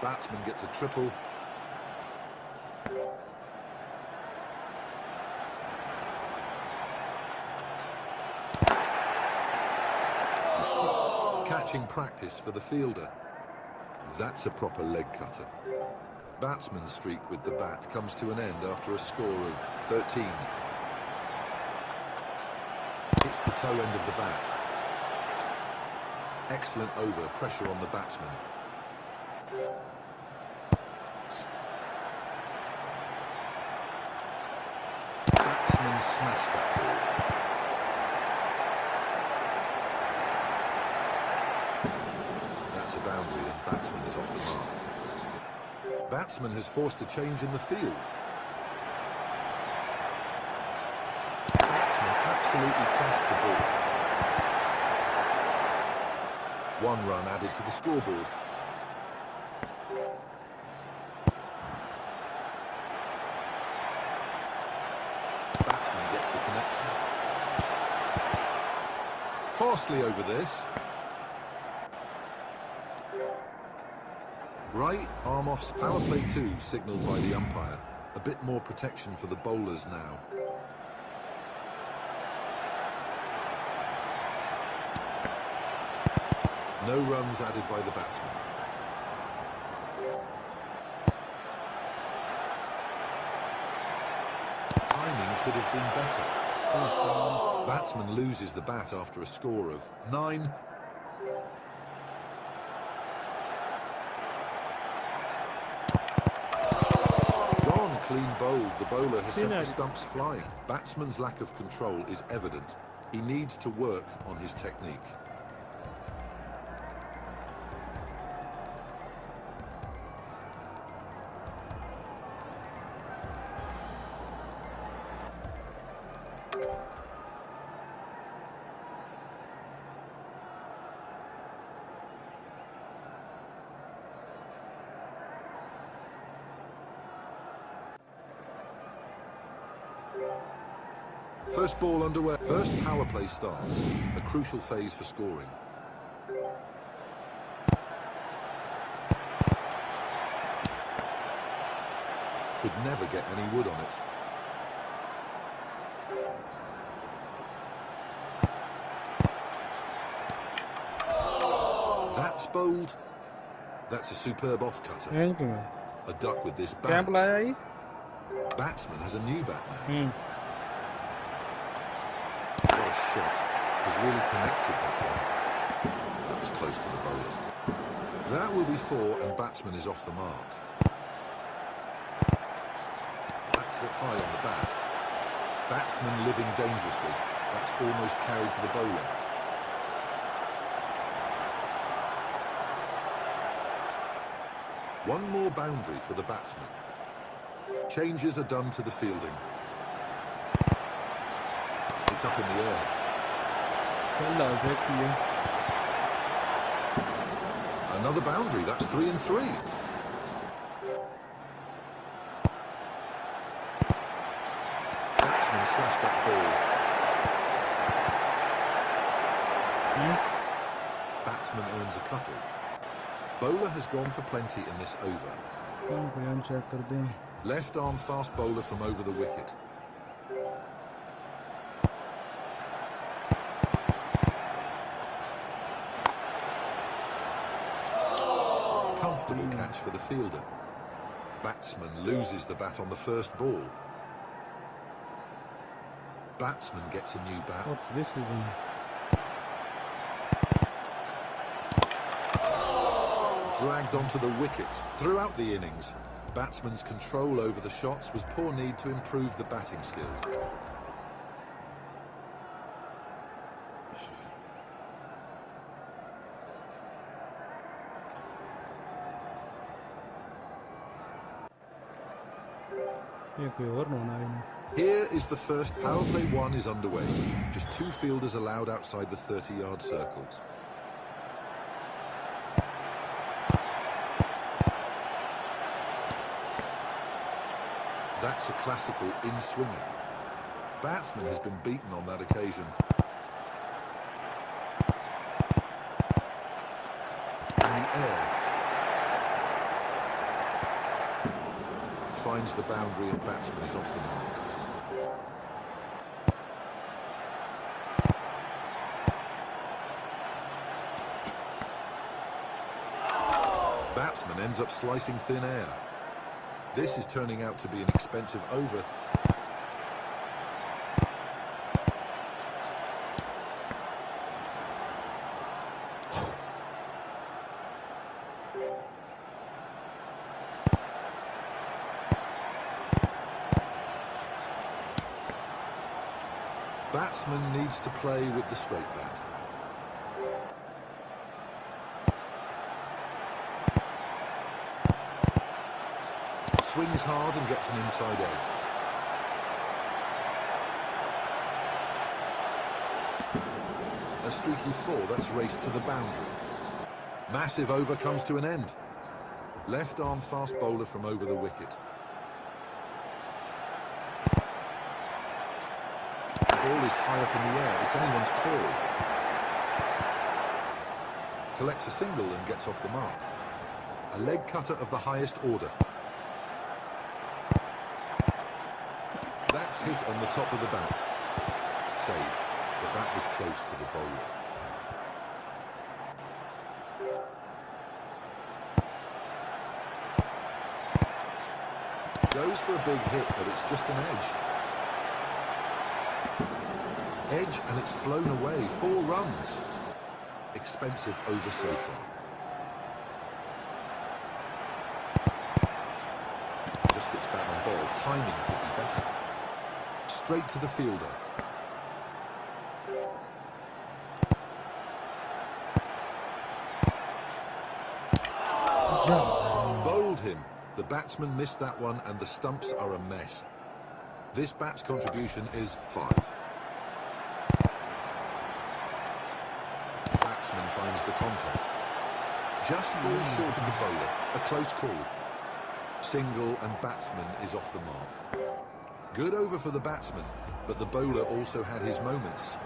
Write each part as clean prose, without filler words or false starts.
Batsman gets a triple. Catching practice for the fielder. That's a proper leg cutter. Batsman's streak with the bat comes to an end after a score of 13. Hits the toe end of the bat. Excellent over, pressure on the batsman. Batsman smashed that ball. That's a boundary and batsman is off the mark. Batsman has forced a change in the field. Batsman absolutely trashed the ball. 1 run added to the scoreboard. Batsman gets the connection. Costly over this. Right arm off. Power play 2 signalled by the umpire. A bit more protection for the bowlers now. No runs added by the batsman. Timing could have been better. Batsman loses the bat after a score of 9. Clean bowled. The bowler has sent the stumps flying. Batsman's lack of control is evident. He needs to work on his technique. First ball underway. First power play starts. A crucial phase for scoring. Could never get any wood on it. That's bowled. That's a superb off-cutter. A duck with this bat. Batsman has a new bat now. What a shot. Has really connected that one. That was close to the bowler. That will be 4 and batsman is off the mark. That's hit high on the bat. Batsman living dangerously. That's almost carried to the bowler. One more boundary for the batsman. Changes are done to the fielding. It's up in the air. Another boundary. That's 3 and 3. Batsman slashed that ball. Batsman earns a couple. Bowler has gone for plenty in this over. Left arm fast bowler from over the wicket. Comfortable catch for the fielder. Batsman loses the bat on the first ball. Batsman gets a new bat. Dragged onto the wicket. Throughout the innings, batsman's control over the shots was poor. Need to improve the batting skills. Here is the first power play 1 is underway. Just 2 fielders allowed outside the 30-yard circles. That's a classical in-swinger. Batsman has been beaten on that occasion. In the air. finds the boundary and batsman is off the mark. Batsman ends up slicing thin air. This is turning out to be an expensive over. Batsman needs to play with the straight bat. Swings hard and gets an inside edge. A streaky 4, that's raced to the boundary. Massive over comes to an end. Left arm fast bowler from over the wicket. The ball is high up in the air, it's anyone's call. Collects a single and gets off the mark. A leg cutter of the highest order. That's hit on the top of the bat. Safe, but that was close to the bowler. Goes for a big hit, but it's just an edge. Edge and it's flown away. 4 runs. Expensive over so far. Just gets back on ball. Timing could be better. Straight to the fielder. Bowled him. The batsman missed that one and the stumps are a mess. This bat's contribution is 5. Batsman finds the contact. Just falls short of the bowler. A close call. Single and batsman is off the mark. Good over for the batsman, but the bowler also had his moments.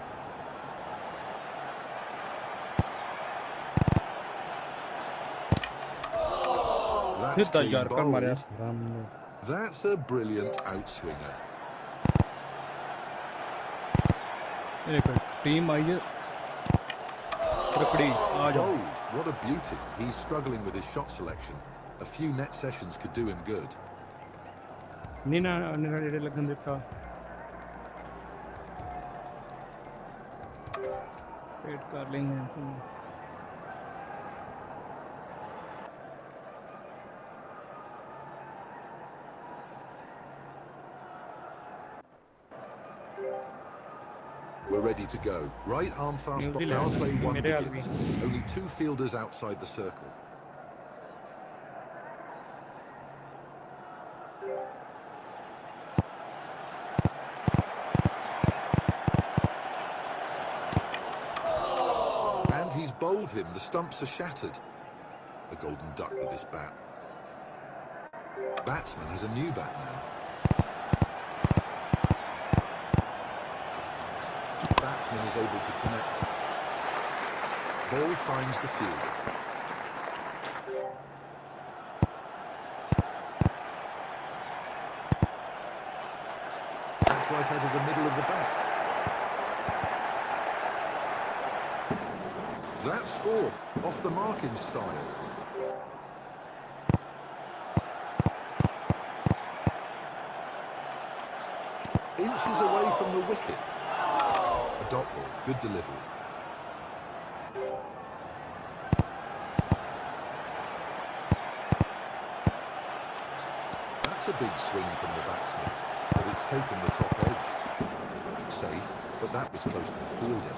That's clean bowled. That's a brilliant outswinger. Bowled. What a beauty. He's struggling with his shot selection. A few net sessions could do him good. We're ready to go. Right arm fast ball. Power play 1 begins. Only 2 fielders outside the circle. And he's bowled him. The stumps are shattered. A golden duck with his bat. Batsman has a new bat now. Batsman is able to connect. Ball finds the fielder. That's right out of the middle of the bat. That's 4. Off the mark in style. Inches away from the wicket. A dot ball, good delivery. That's a big swing from the batsman, but it's taken the top edge. Safe, but that was close to the fielder.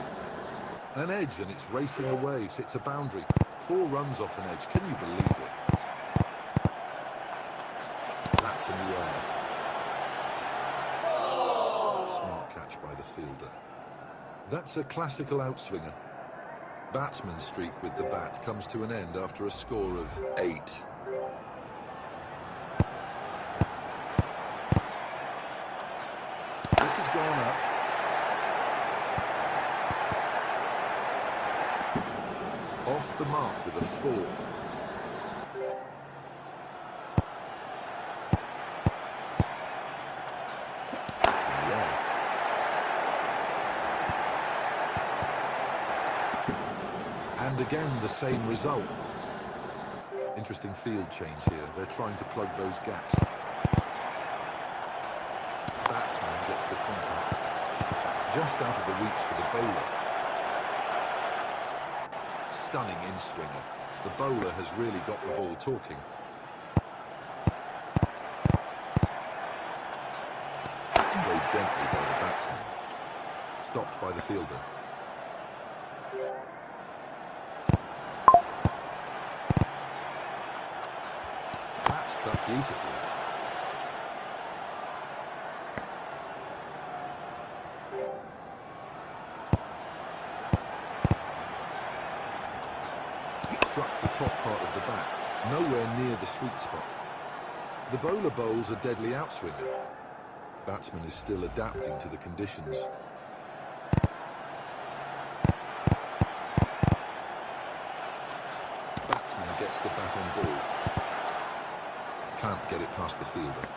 An edge and it's racing away. It hits a boundary. 4 runs off an edge. Can you believe it? That's in the air. Smart catch by the fielder. That's a classical outswinger. Batsman's streak with the bat comes to an end after a score of 8. This has gone up. Off the mark with a 4. And again, the same result. Interesting field change here. They're trying to plug those gaps. Batsman gets the contact. Just out of the reach for the bowler. Stunning in-swinger. The bowler has really got the ball talking. Played gently by the batsman. Stopped by the fielder. That's cut beautifully. Struck the top part of the bat, nowhere near the sweet spot. The bowler bowls a deadly outswinger. Batsman is still adapting to the conditions. Batsman gets the bat on ball. Can't get it past the fielder.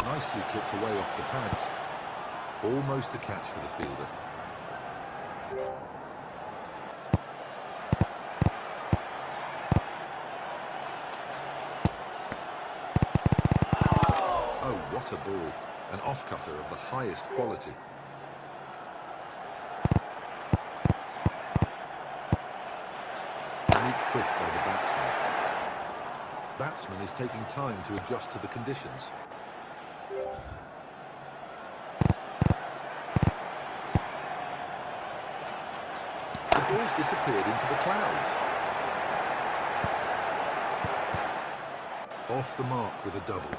Nicely clipped away off the pads. Almost a catch for the fielder. Oh, what a ball. An off-cutter of the highest quality. Unique push by the batsman. Batsman is taking time to adjust to the conditions. The ball's disappeared into the clouds. Off the mark with a double.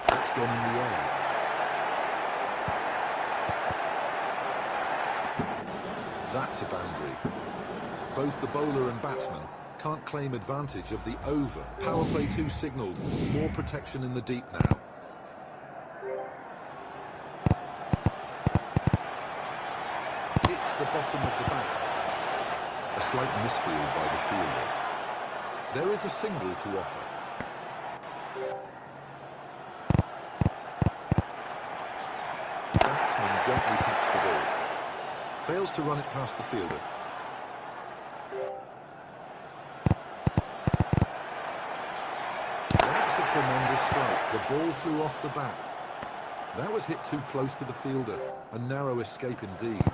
That's gone in the air. That's a boundary. Both the bowler and batsman can't claim advantage of the over. Power play 2 signalled. More protection in the deep now. Hits the bottom of the bat. A slight misfield by the fielder. There is a single to offer. Batsman gently taps the ball. Fails to run it past the fielder. That's a tremendous strike. The ball flew off the bat. That was hit too close to the fielder. A narrow escape indeed.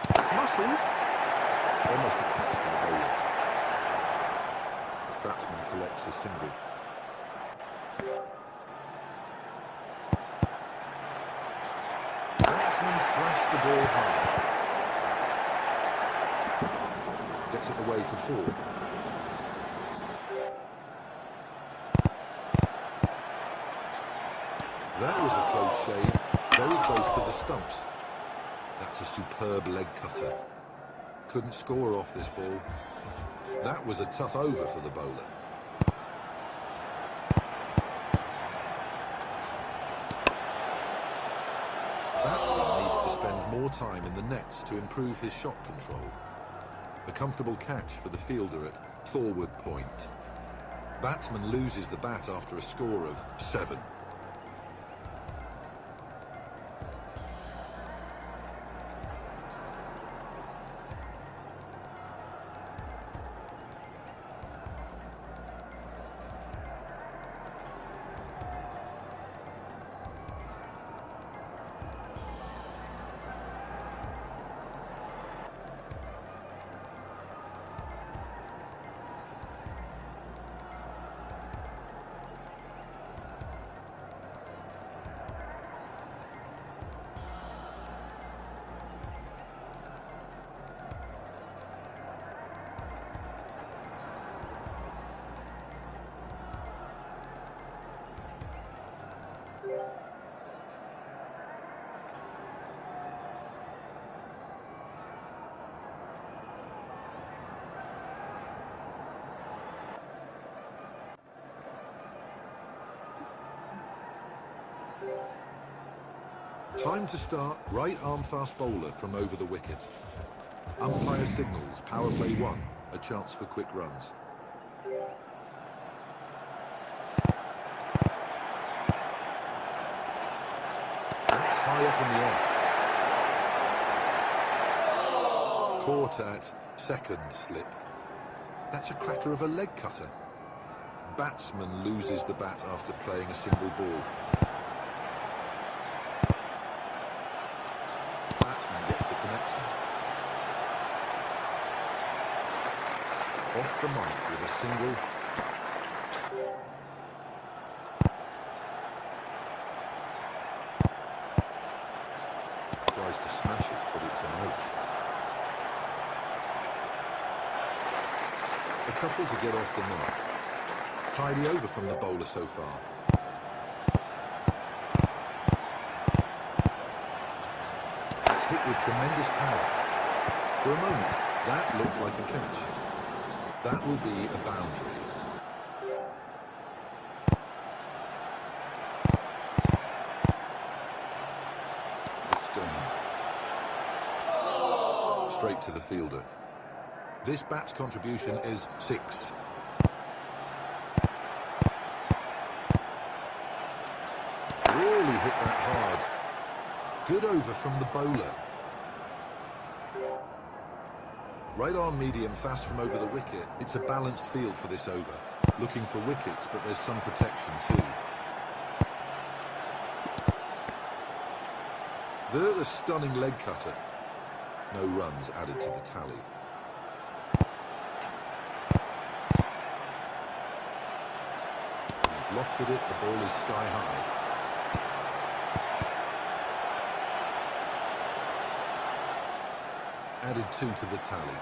It's muffled. Almost a catch for the bowler. Batsman collects a single. Batsman thrashed the ball hard. Gets it away for 4. That was a close shave, very close to the stumps. That's a superb leg cutter. Couldn't score off this ball. That was a tough over for the bowler. Batsman needs to spend more time in the nets to improve his shot control. A comfortable catch for the fielder at forward point. Batsman loses the bat after a score of 7. Time to start. Right arm fast bowler from over the wicket. Umpire signals power play 1, a chance for quick runs. That's high up in the air. Caught at second slip. That's a cracker of a leg cutter. Batsman loses the bat after playing a single ball. Batsman gets the connection. Off the mark with a single. Tries to smash it, but it's an edge. A couple to get off the mark. Tidy over from the bowler so far. It's hit with tremendous power. For a moment, that looked like a catch. That will be a boundary. It's gone up. Straight to the fielder. This bat's contribution is 6. Really hit that hard. Good over from the bowler. Right arm medium fast from over the wicket. It's a balanced field for this over. Looking for wickets, but there's some protection too. There's a stunning leg cutter. No runs added to the tally. He's lofted it, the ball is sky high. Added 2 to the tally.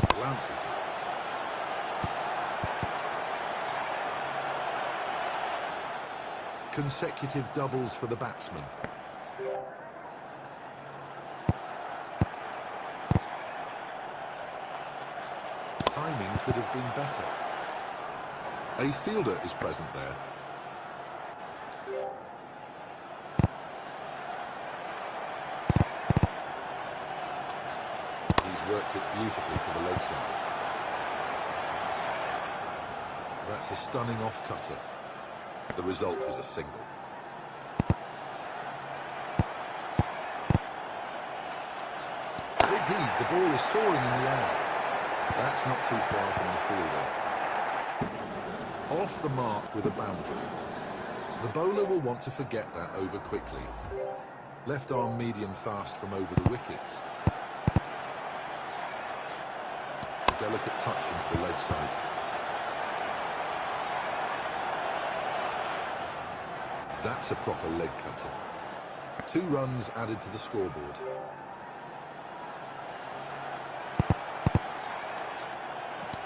Glances it. Consecutive doubles for the batsman. Timing could have been better. A fielder is present there. Worked it beautifully to the leg side. That's a stunning off-cutter. The result is a single. Big heave, the ball is soaring in the air. That's not too far from the fielder. Off the mark with a boundary. The bowler will want to forget that over quickly. Left arm medium fast from over the wicket. Delicate touch into the leg side. That's a proper leg cutter. 2 runs added to the scoreboard.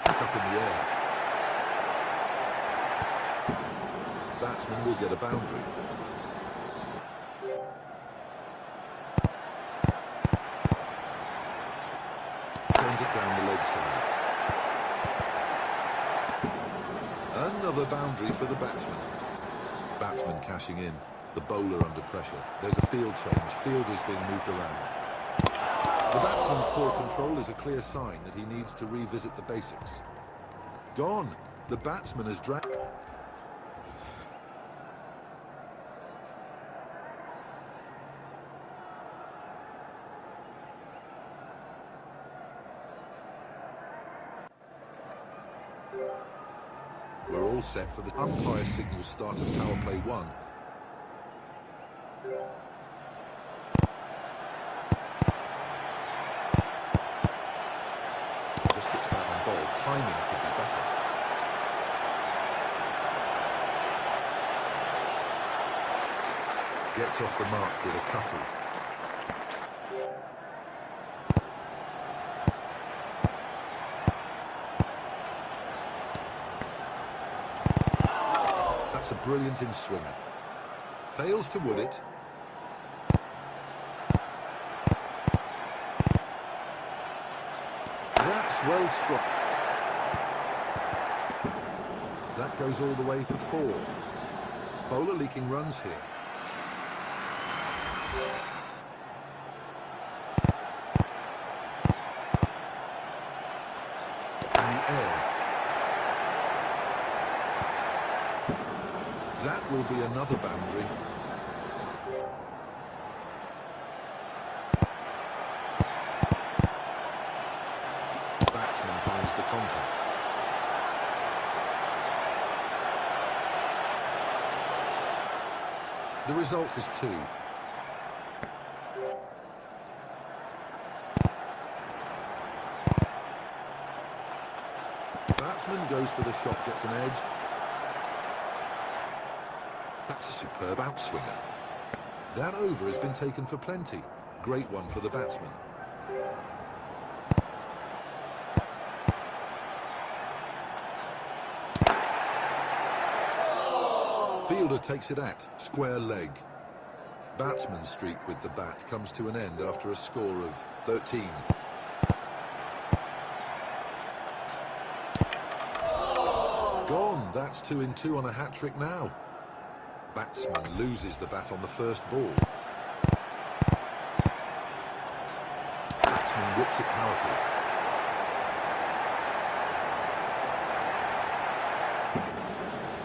It's up in the air. Batsman will get a boundary. Turns it down the leg side. Another boundary for the batsman. Batsman cashing in. The bowler under pressure. There's a field change. Fielders being moved around. The batsman's poor control is a clear sign that he needs to revisit the basics. Gone. The batsman has dragged. We're all set for the umpire signal start of power play 1. Just gets back on ball. Timing could be better. Gets off the mark with a couple. That's a brilliant in-swinger. Fails to wood it. That's well struck. That goes all the way for 4. Bowler leaking runs here. In the air. That will be another boundary. Batsman finds the contact. The result is 2. Batsman goes for the shot, gets an edge. That's a superb outswinger. That over has been taken for plenty. Great one for the batsman. Fielder takes it at square leg. Batsman's streak with the bat comes to an end after a score of 13. Gone. That's 2 in 2 on a hat-trick now. Batsman loses the bat on the first ball. Batsman whips it powerfully.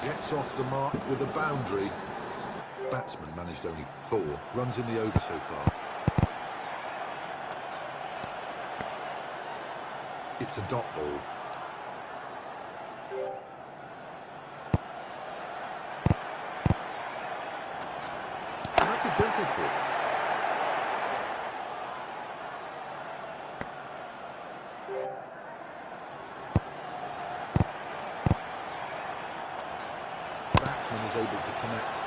Gets off the mark with a boundary. Batsman managed only 4 runs in the over so far. It's a dot ball. And that's a gentle push. Batsman is able to connect.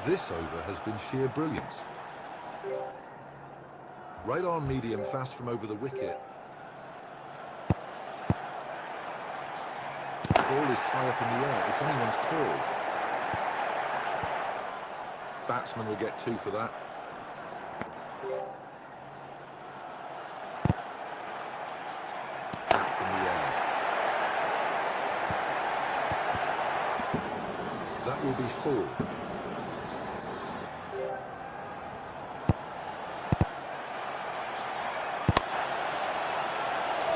This over has been sheer brilliance. Right on medium fast from over the wicket. The ball is high up in the air. It's anyone's call. Batsman will get 2 for that. That's in the air. That will be 4.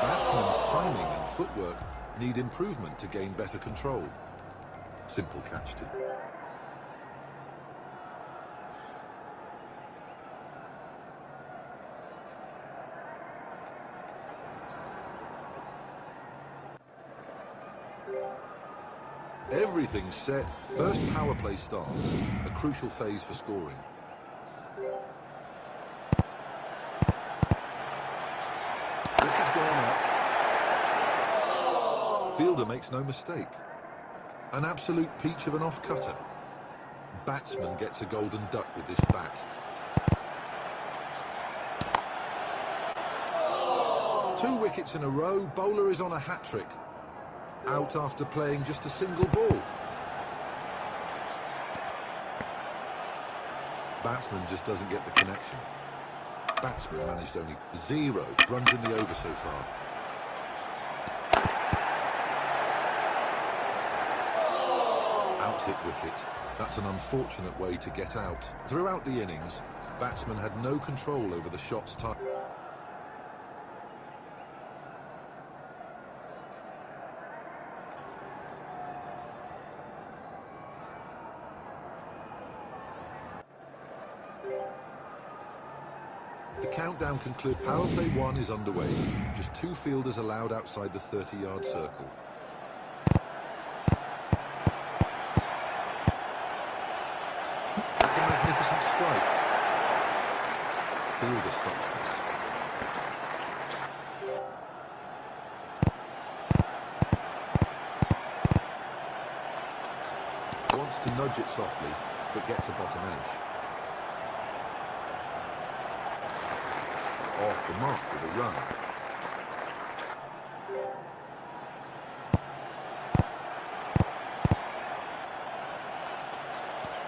Batsman's timing and footwork need improvement to gain better control. Simple catch too. Everything's set. First power play starts. A crucial phase for scoring. This has gone up. Fielder makes no mistake. An absolute peach of an off-cutter. Batsman gets a golden duck with this bat. Two wickets in a row. Bowler is on a hat-trick. Out after playing just a single ball. Batsman just doesn't get the connection. Batsman managed only 0 runs in the over so far. Out-hit wicket. That's an unfortunate way to get out. Throughout the innings, batsman had no control over the shot's time. The countdown concludes. Power play 1 is underway. Just 2 fielders allowed outside the 30-yard circle. It's a magnificent strike. Fielder stops this. Wants to nudge it softly, but gets a bottom edge. Off the mark with a run.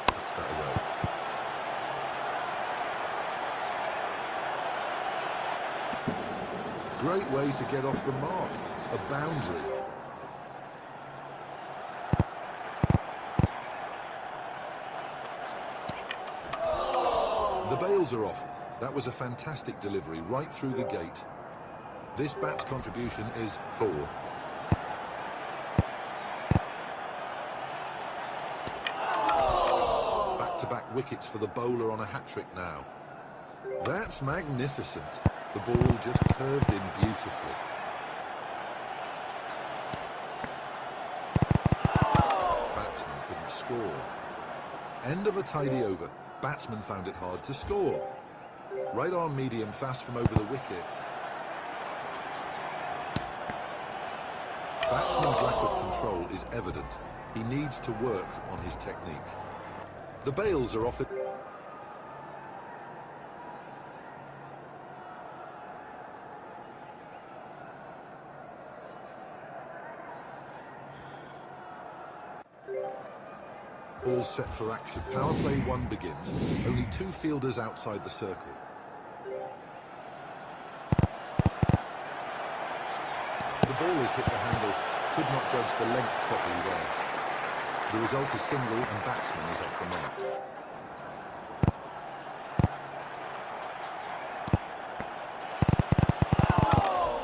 Puts that away. Great way to get off the mark. A boundary. The bails are off. That was a fantastic delivery right through the gate. This bat's contribution is 4. Back-to-back wickets for the bowler on a hat-trick now. That's magnificent. The ball just curved in beautifully. Batsman couldn't score. End of a tidy over. Batsman found it hard to score. Right arm medium fast from over the wicket. Batsman's lack of control is evident. He needs to work on his technique. The bails are off it. All set for action. Power play 1 begins. Only 2 fielders outside the circle. The ball has hit the handle. Could not judge the length properly there. The result is single and batsman is off the mark.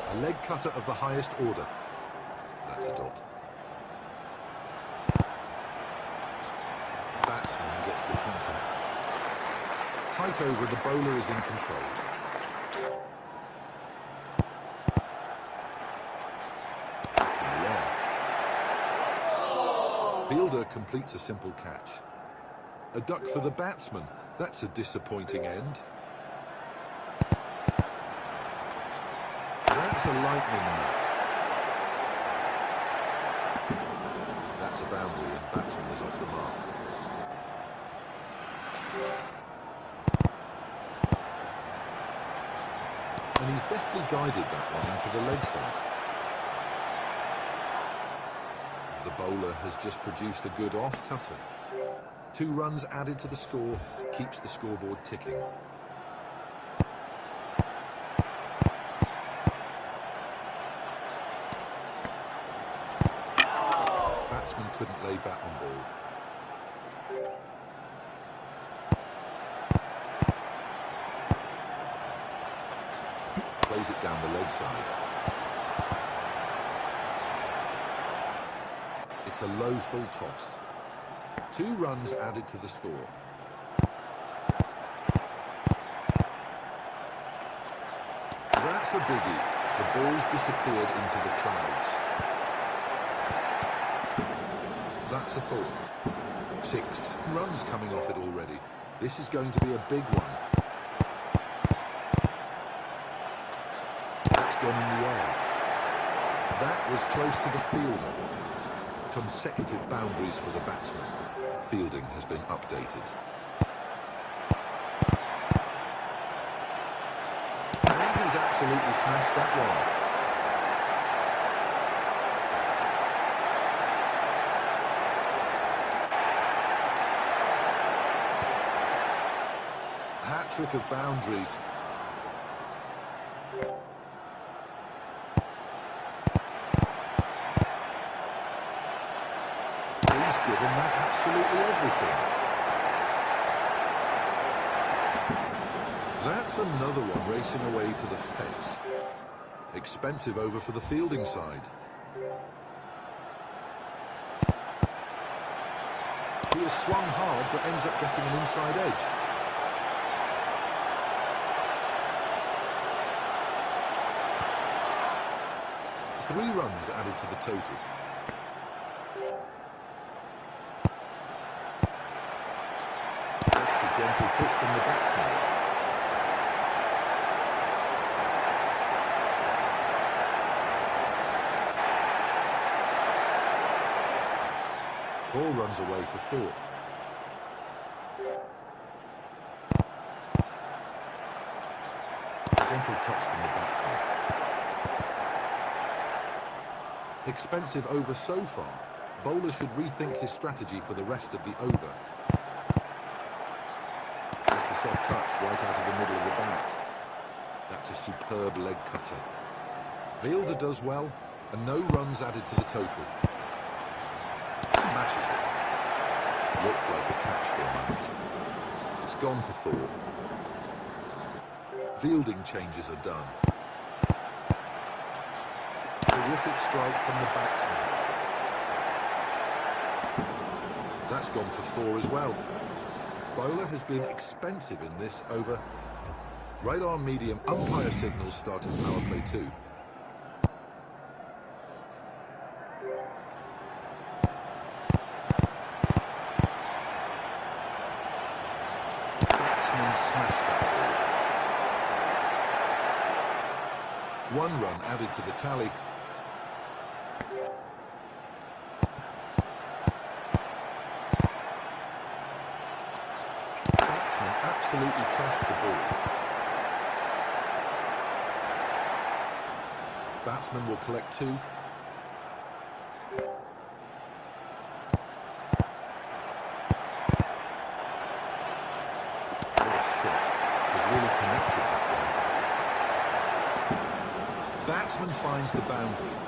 A leg cutter of the highest order. That's a dot. Batsman gets the contact. Tight over, the bowler is in control. Fielder completes a simple catch. A duck for the batsman. That's a disappointing end. That's a lightning knock. That's a boundary and batsman is off the mark. And he's deftly guided that one into the leg side. The bowler has just produced a good off-cutter. 2 runs added to the score, keeps the scoreboard ticking. Batsman couldn't lay bat on ball. Plays it down the leg side. It's a low full toss. 2 runs added to the score. That's a biggie. The ball's disappeared into the clouds. That's a 4. 6 runs coming off it already. This is going to be a big one. That's gone in the air. That was close to the fielder. Consecutive boundaries for the batsman. Fielding has been updated. And he's absolutely smashed that one. Hat-trick of boundaries. Given that absolutely everything. That's another one racing away to the fence. Expensive over for the fielding side. He has swung hard but ends up getting an inside edge. Three runs added to the total. Gentle push from the batsman. Ball runs away for 4. Gentle touch from the batsman. Expensive over so far. Bowler should rethink his strategy for the rest of the over. Soft touch right out of the middle of the bat. That's a superb leg cutter. Fielder does well, and no runs added to the total. Smashes it. Looked like a catch for a moment. It's gone for 4. Fielding changes are done. Terrific strike from the batsman. That's gone for 4 as well. Bowler has been expensive in this over. Right arm medium. Umpire signals start of power play 2. Batsman smashed that ball. 1 run added to the tally. Batsman absolutely trashed the ball. Batsman will collect 2. What a shot. Has really connected that one. Batsman finds the boundary.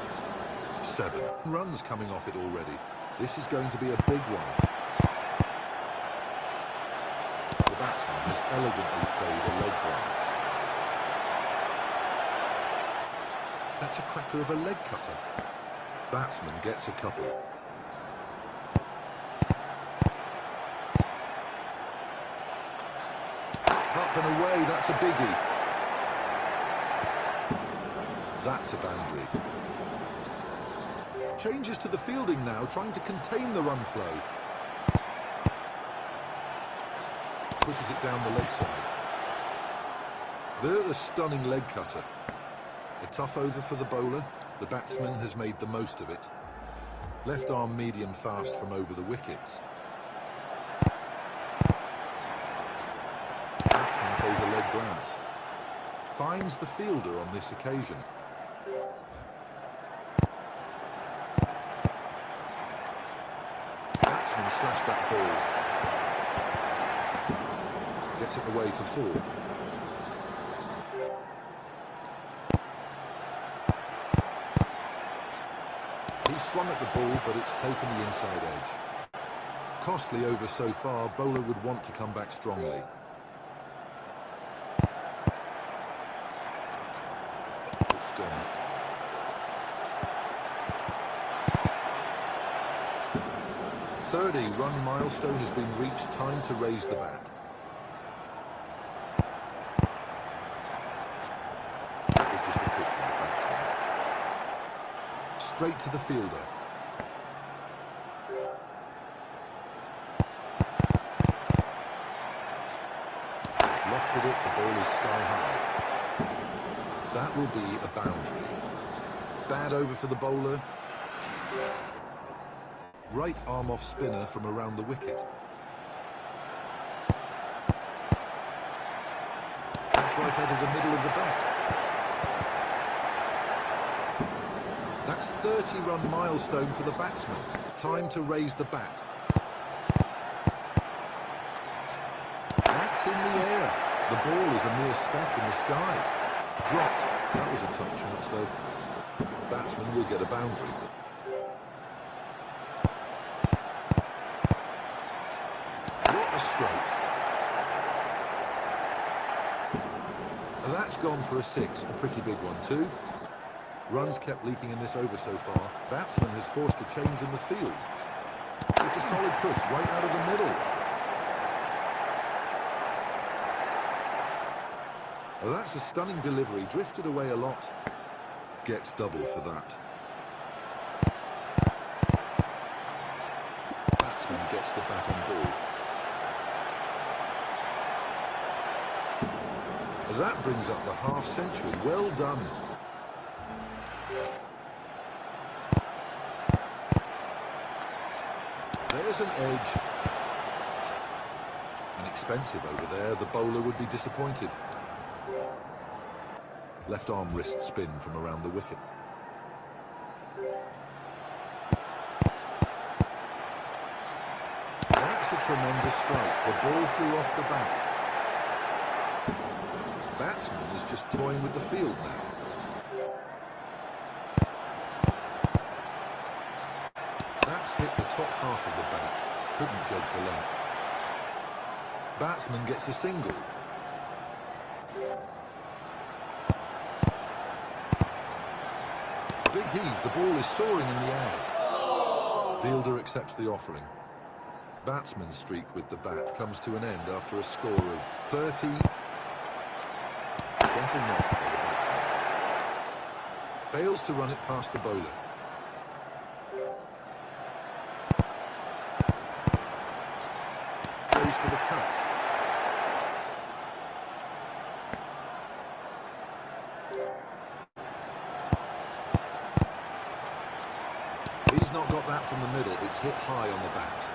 7 runs coming off it already. This is going to be a big one. The batsman has elegantly played a leg glance. That's a cracker of a leg cutter. Batsman gets a couple. Up and away, that's a biggie. That's a boundary. Changes to the fielding now, trying to contain the run flow. Pushes it down the leg side. There's a stunning leg cutter. A tough over for the bowler. The batsman has made the most of it. Left arm medium fast from over the wickets. Batsman plays a leg glance. Finds the fielder on this occasion. Batsman slashed that ball. Gets it away for 4. Swung at the ball, but it's taken the inside edge. Costly over so far. Bowler would want to come back strongly. It's gone up. A 30-run milestone has been reached. Time to raise the bat. That was just a push from the batsman. Straight to the fielder. He's lofted it, the ball is sky high. That will be a boundary. Bad over for the bowler. Right arm off spinner from around the wicket. That's right out of the middle of the bat. That's 30-run milestone for the batsman. Time to raise the bat. That's in the air. The ball is a mere speck in the sky. Dropped. That was a tough chance, though. Batsman will get a boundary. What a stroke. That's gone for a 6. A pretty big one, too. Runs kept leaking in this over so far. Batsman has forced a change in the field. It's a solid push right out of the middle. Well, that's a stunning delivery. Drifted away a lot. Gets double for that. Batsman gets the bat on ball. That brings up the half century. Well done. There's an edge. Inexpensive over there. The bowler would be disappointed. Left arm wrist spin from around the wicket. That's a tremendous strike. The ball flew off the bat. Batsman is just toying with the field now. That's hit the top half of the bat. Couldn't judge the length. Batsman gets a single. Big heave, the ball is soaring in the air. Fielder accepts the offering. Batsman's streak with the bat comes to an end after a score of 30. Gentle knock by the batsman. Fails to run it past the bowler. Goes for the cut. He's not got that from the middle. It's hit high on the bat.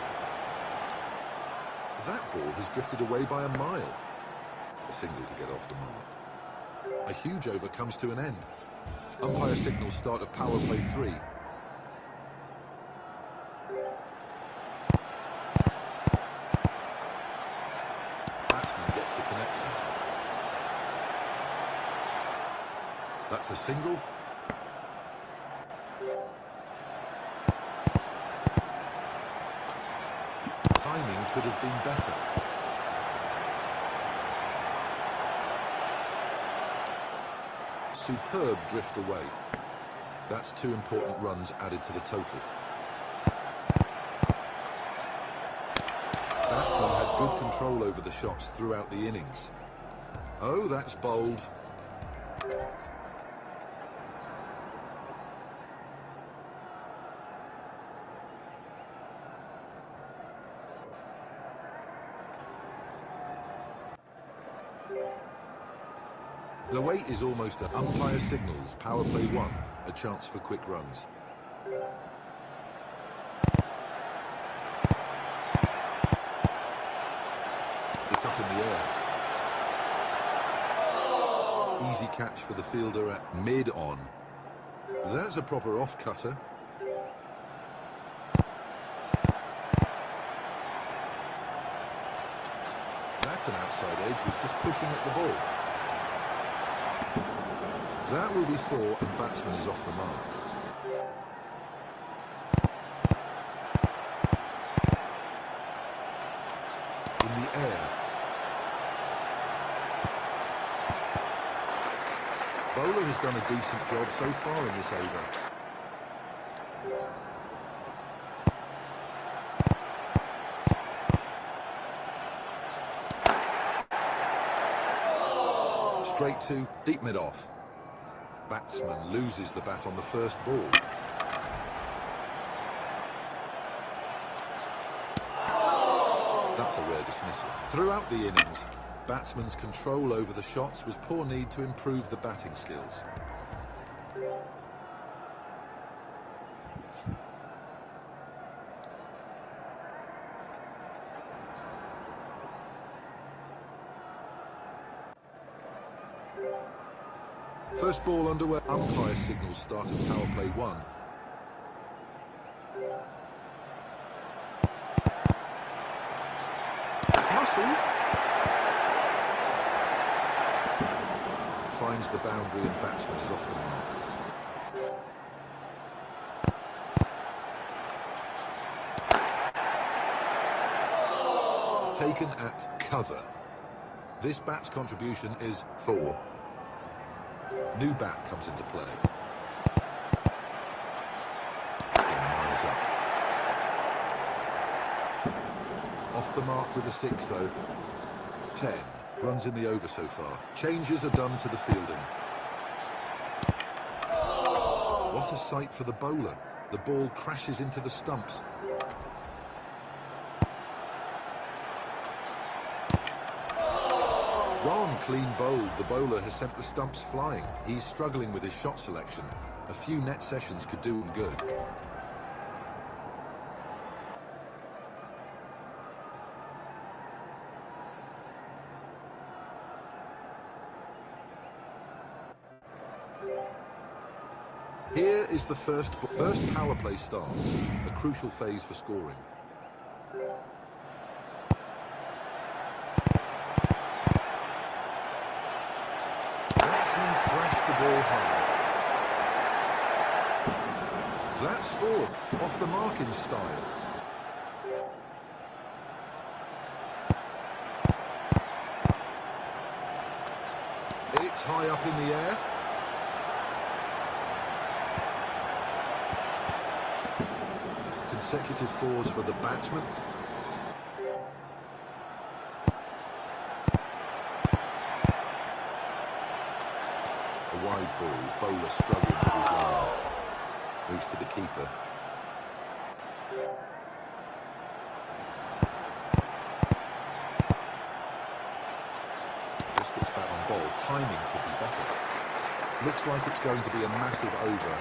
That ball has drifted away by a mile. A single to get off the mark. A huge over comes to an end. Umpire signals start of power play 3. Batsman gets the connection. That's a single. Timing could have been better. Superb drift away. That's 2 important runs added to the total. Batsman had good control over the shots throughout the innings. Oh, that's bold. The wait is almost at umpire signals, power play 1, a chance for quick runs. It's up in the air. Easy catch for the fielder at mid-on. That's a proper off-cutter. That's an outside edge, was just pushing at the ball. That will be 4 and batsman is off the mark. In the air. Bowler has done a decent job so far in this over. Straight to deep mid-off. Batsman loses the bat on the first ball. That's a rare dismissal. Throughout the innings, batsman's control over the shots was poor need to improve the batting skills. First ball underway. Umpire signals start of power play 1. It's muscled. Finds the boundary and batsman is off the mark. Taken at cover. This bat's contribution is 4. New bat comes into play. Miles up. Off the mark with a 6th oath. 10. Runs in the over so far. Changes are done to the fielding. What a sight for the bowler. The ball crashes into the stumps. Gone, clean bowled. The bowler has sent the stumps flying. He's struggling with his shot selection. A few net sessions could do him good. Here is the first power play starts, a crucial phase for scoring. Thrashed the ball hard. That's 4, off the mark in style. It's high up in the air. Consecutive fours for the batsman. A wide ball, bowler struggling with his line. Moves to the keeper. Just gets back on ball. Timing could be better. Looks like it's going to be a massive over.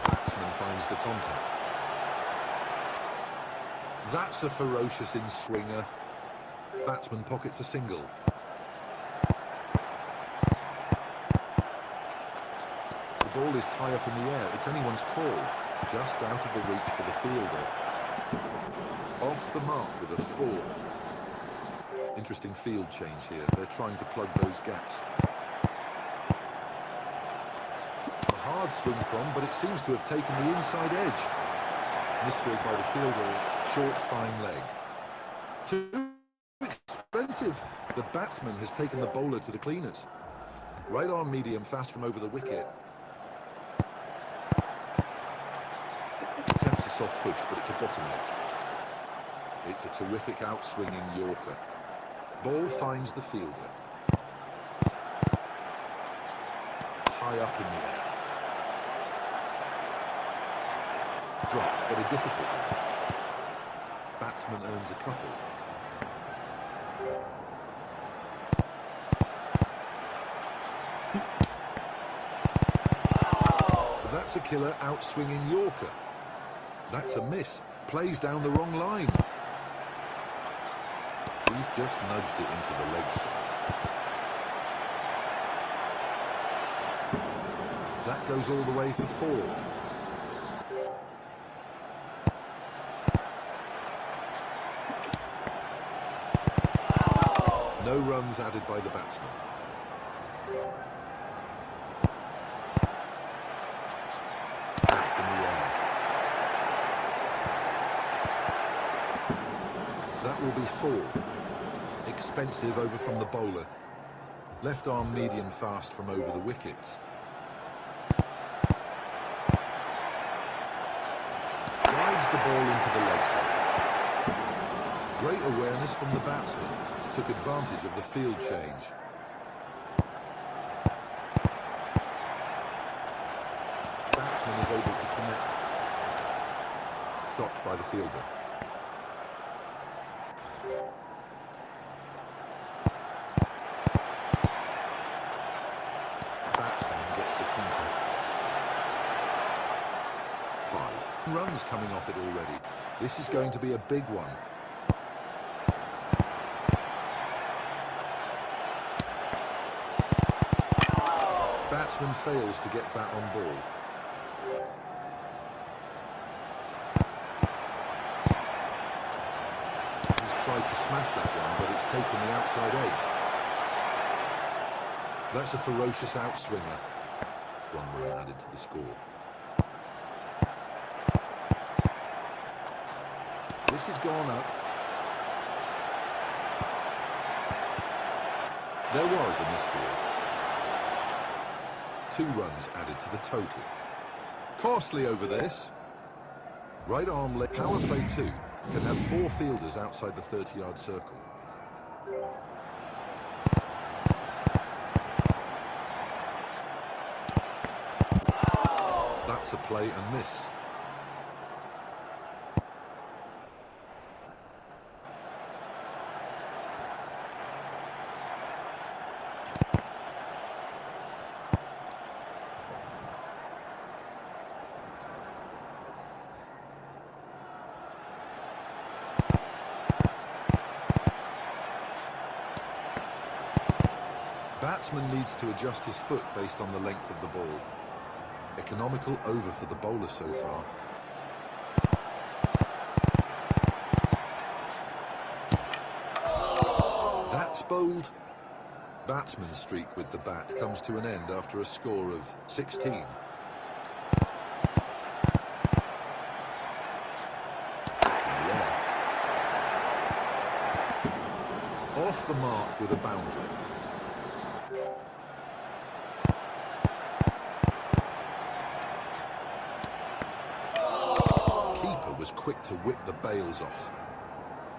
Batsman finds the contact. That's a ferocious in-swinger. Batsman pockets a single. The ball is high up in the air. It's anyone's call. Just out of the reach for the fielder. Off the mark with a 4. Interesting field change here. They're trying to plug those gaps. A hard swing from, but it seems to have taken the inside edge. Misfilled by the fielder at short, fine leg. Too expensive. The batsman has taken the bowler to the cleaners. Right arm medium fast from over the wicket. Attempts a soft push, but it's a bottom edge. It's a terrific outswinging Yorker. Ball finds the fielder. High up in the air. Dropped, but a difficult one. Batsman earns a couple. That's a killer outswinging Yorker. That's a miss. Plays down the wrong line. He's just nudged it into the leg side. That goes all the way for 4. No runs added by the batsman. Bats in the air. That will be 4. Expensive over from the bowler. Left arm medium fast from over the wicket. Guides the ball into the leg side. Great awareness from the batsman. Took advantage of the field change. Batsman is able to connect. Stopped by the fielder. Batsman gets the contact. 5. Runs coming off it already. This is going to be a big one. Batsman fails to get back on ball. He's tried to smash that one, but it's taken the outside edge. That's a ferocious outswinger. 1 run added to the score. This has gone up. There was a misfield. 2 runs added to the total. Costly over this. Right arm leg. Power play 2 can have 4 fielders outside the 30-yard circle. That's a play and miss. Batsman needs to adjust his foot based on the length of the ball. Economical over for the bowler so far. That's bowled. Batsman's streak with the bat comes to an end after a score of 16. In the air. Off the mark with a boundary. was quick to whip the bails off.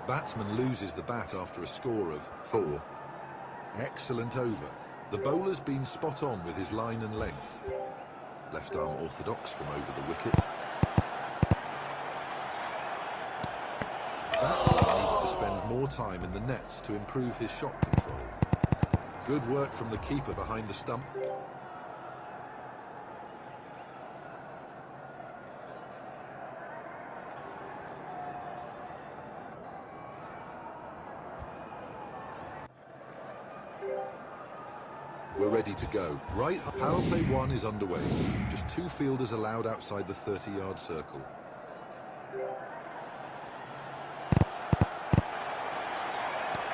Batsman loses the bat after a score of 4. Excellent over. The bowler's been spot on with his line and length. Left arm orthodox from over the wicket. Batsman needs to spend more time in the nets to improve his shot control. Good work from the keeper behind the stump. We're ready to go. Right, power play 1 is underway. Just 2 fielders allowed outside the 30-yard circle.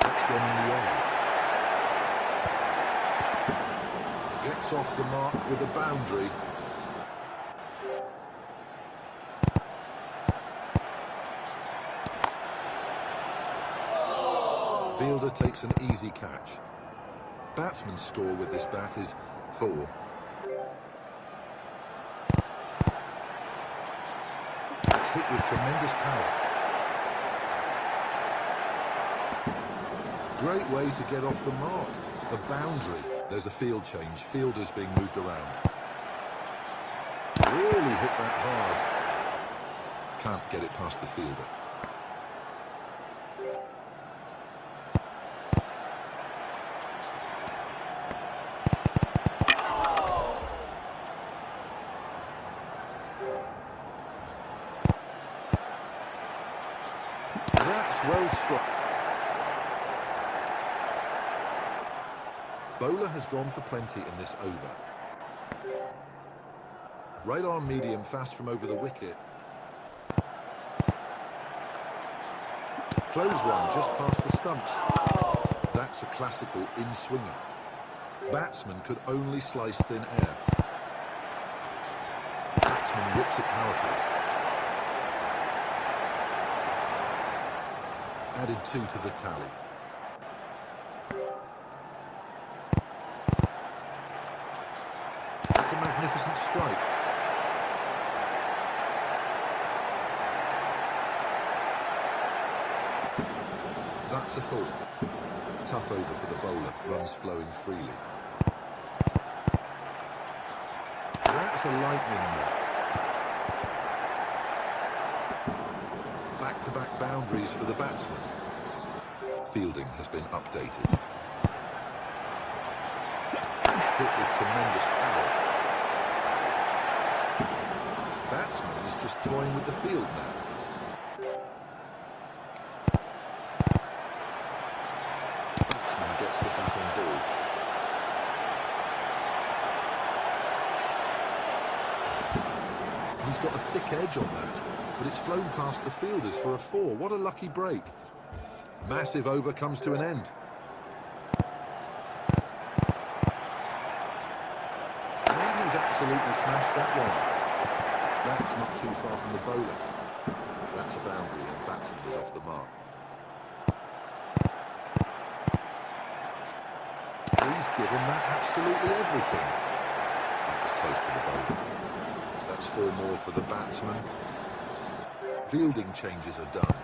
That's gone in the air. Gets off the mark with a boundary. Fielder takes an easy catch. Batsman's score with this bat is 4. It's hit with tremendous power. Great way to get off the mark. A boundary. There's a field change. Fielders being moved around. Really hit that hard. Can't get it past the fielder. That's well struck. Bowler has gone for plenty in this over. Right arm medium fast from over the wicket. Close one just past the stumps. That's a classical in-swinger. Batsman could only slice thin air. Batsman whips it powerfully. Added 2 to the tally. It's a magnificent strike. That's a 4. Tough over for the bowler, runs flowing freely. That's a lightning knock. Back-to-back boundaries for the batsman. Fielding has been updated. Hit with tremendous power. Batsman is just toying with the field now. Batsman gets the bat on ball. He's got a thick edge on that, but it's flown past the fielders for a 4. What a lucky break. Massive over comes to an end. And he's absolutely smashed that one. That's not too far from the bowler. That's a boundary and batsman is off the mark. He's given that absolutely everything. That was close to the bowler. That's 4 more for the batsman. Fielding changes are done.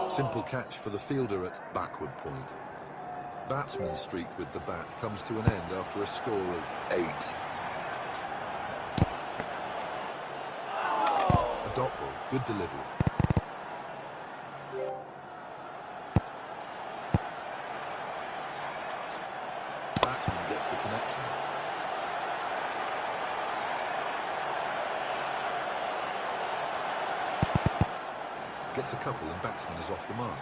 Simple catch for the fielder at backward point. Batsman's streak with the bat comes to an end after a score of 8. A dot ball, good delivery. Batsman gets the connection. Gets a couple and batsman is off the mark.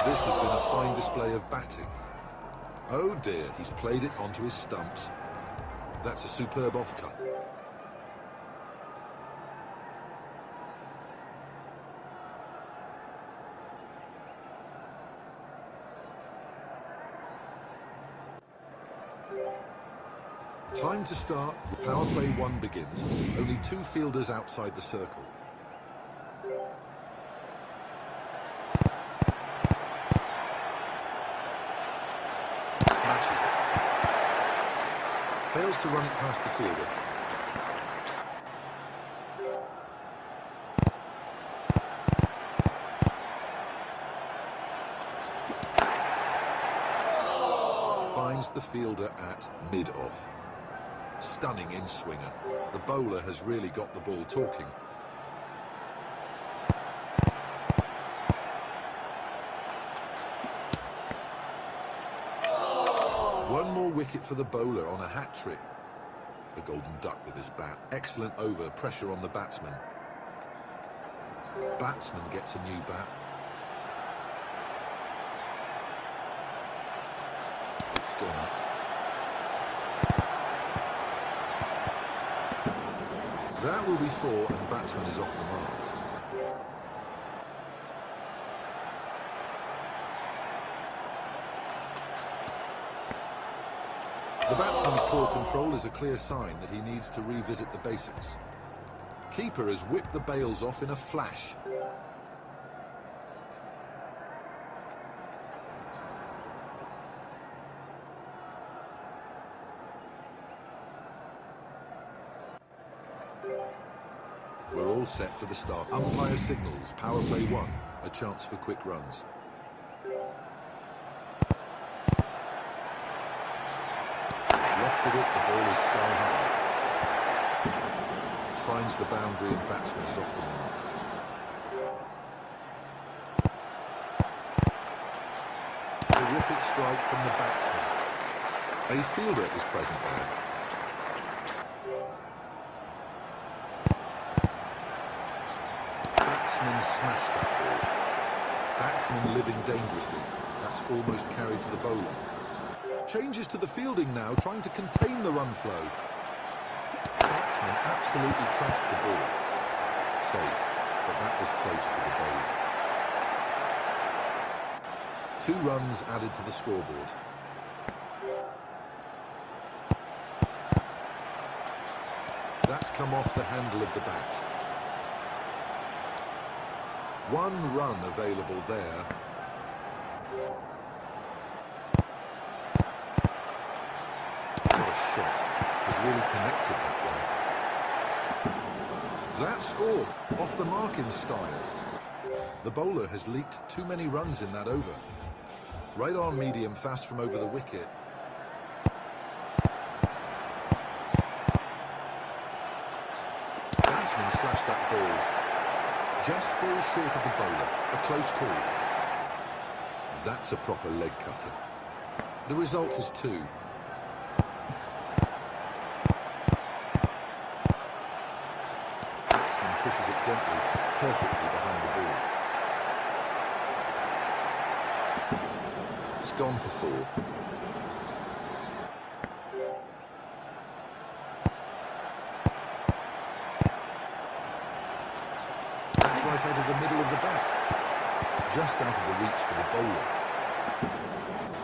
This has been a fine display of batting. Oh dear, he's played it onto his stumps. That's a superb off-cut. Time to start. Power play 1 begins. Only 2 fielders outside the circle. Fails to run it past the fielder. Finds the fielder at mid-off. Stunning in-swinger. The bowler has really got the ball talking. One more wicket for the bowler on a hat-trick. The golden duck with his bat. Excellent over, pressure on the batsman. Batsman gets a new bat. It's gone up. That will be 4 and batsman is off the mark. The batsman's poor control is a clear sign that he needs to revisit the basics. Keeper has whipped the bails off in a flash. We're all set for the start. Umpire signals, power play 1, a chance for quick runs. Lofted it, the ball is sky high. Finds the boundary and batsman is off the mark. Terrific strike from the batsman. A fielder is present there. Batsman smashed that ball. Batsman living dangerously. That's almost carried to the bowler. Changes to the fielding now, trying to contain the run flow. Batsman absolutely trashed the ball. Safe, but that was close to the bowler. 2 runs added to the scoreboard. That's come off the handle of the bat. 1 run available there. Shot has really connected that one. That's 4, off the mark in style. The bowler has leaked too many runs in that over. Right on medium fast from over the wicket. Batsman slashed that ball. Just falls short of the bowler. A close call. That's a proper leg cutter. The result is 2. Pushes it gently, perfectly behind the ball. It's gone for 4. That's right out of the middle of the bat. Just out of the reach for the bowler.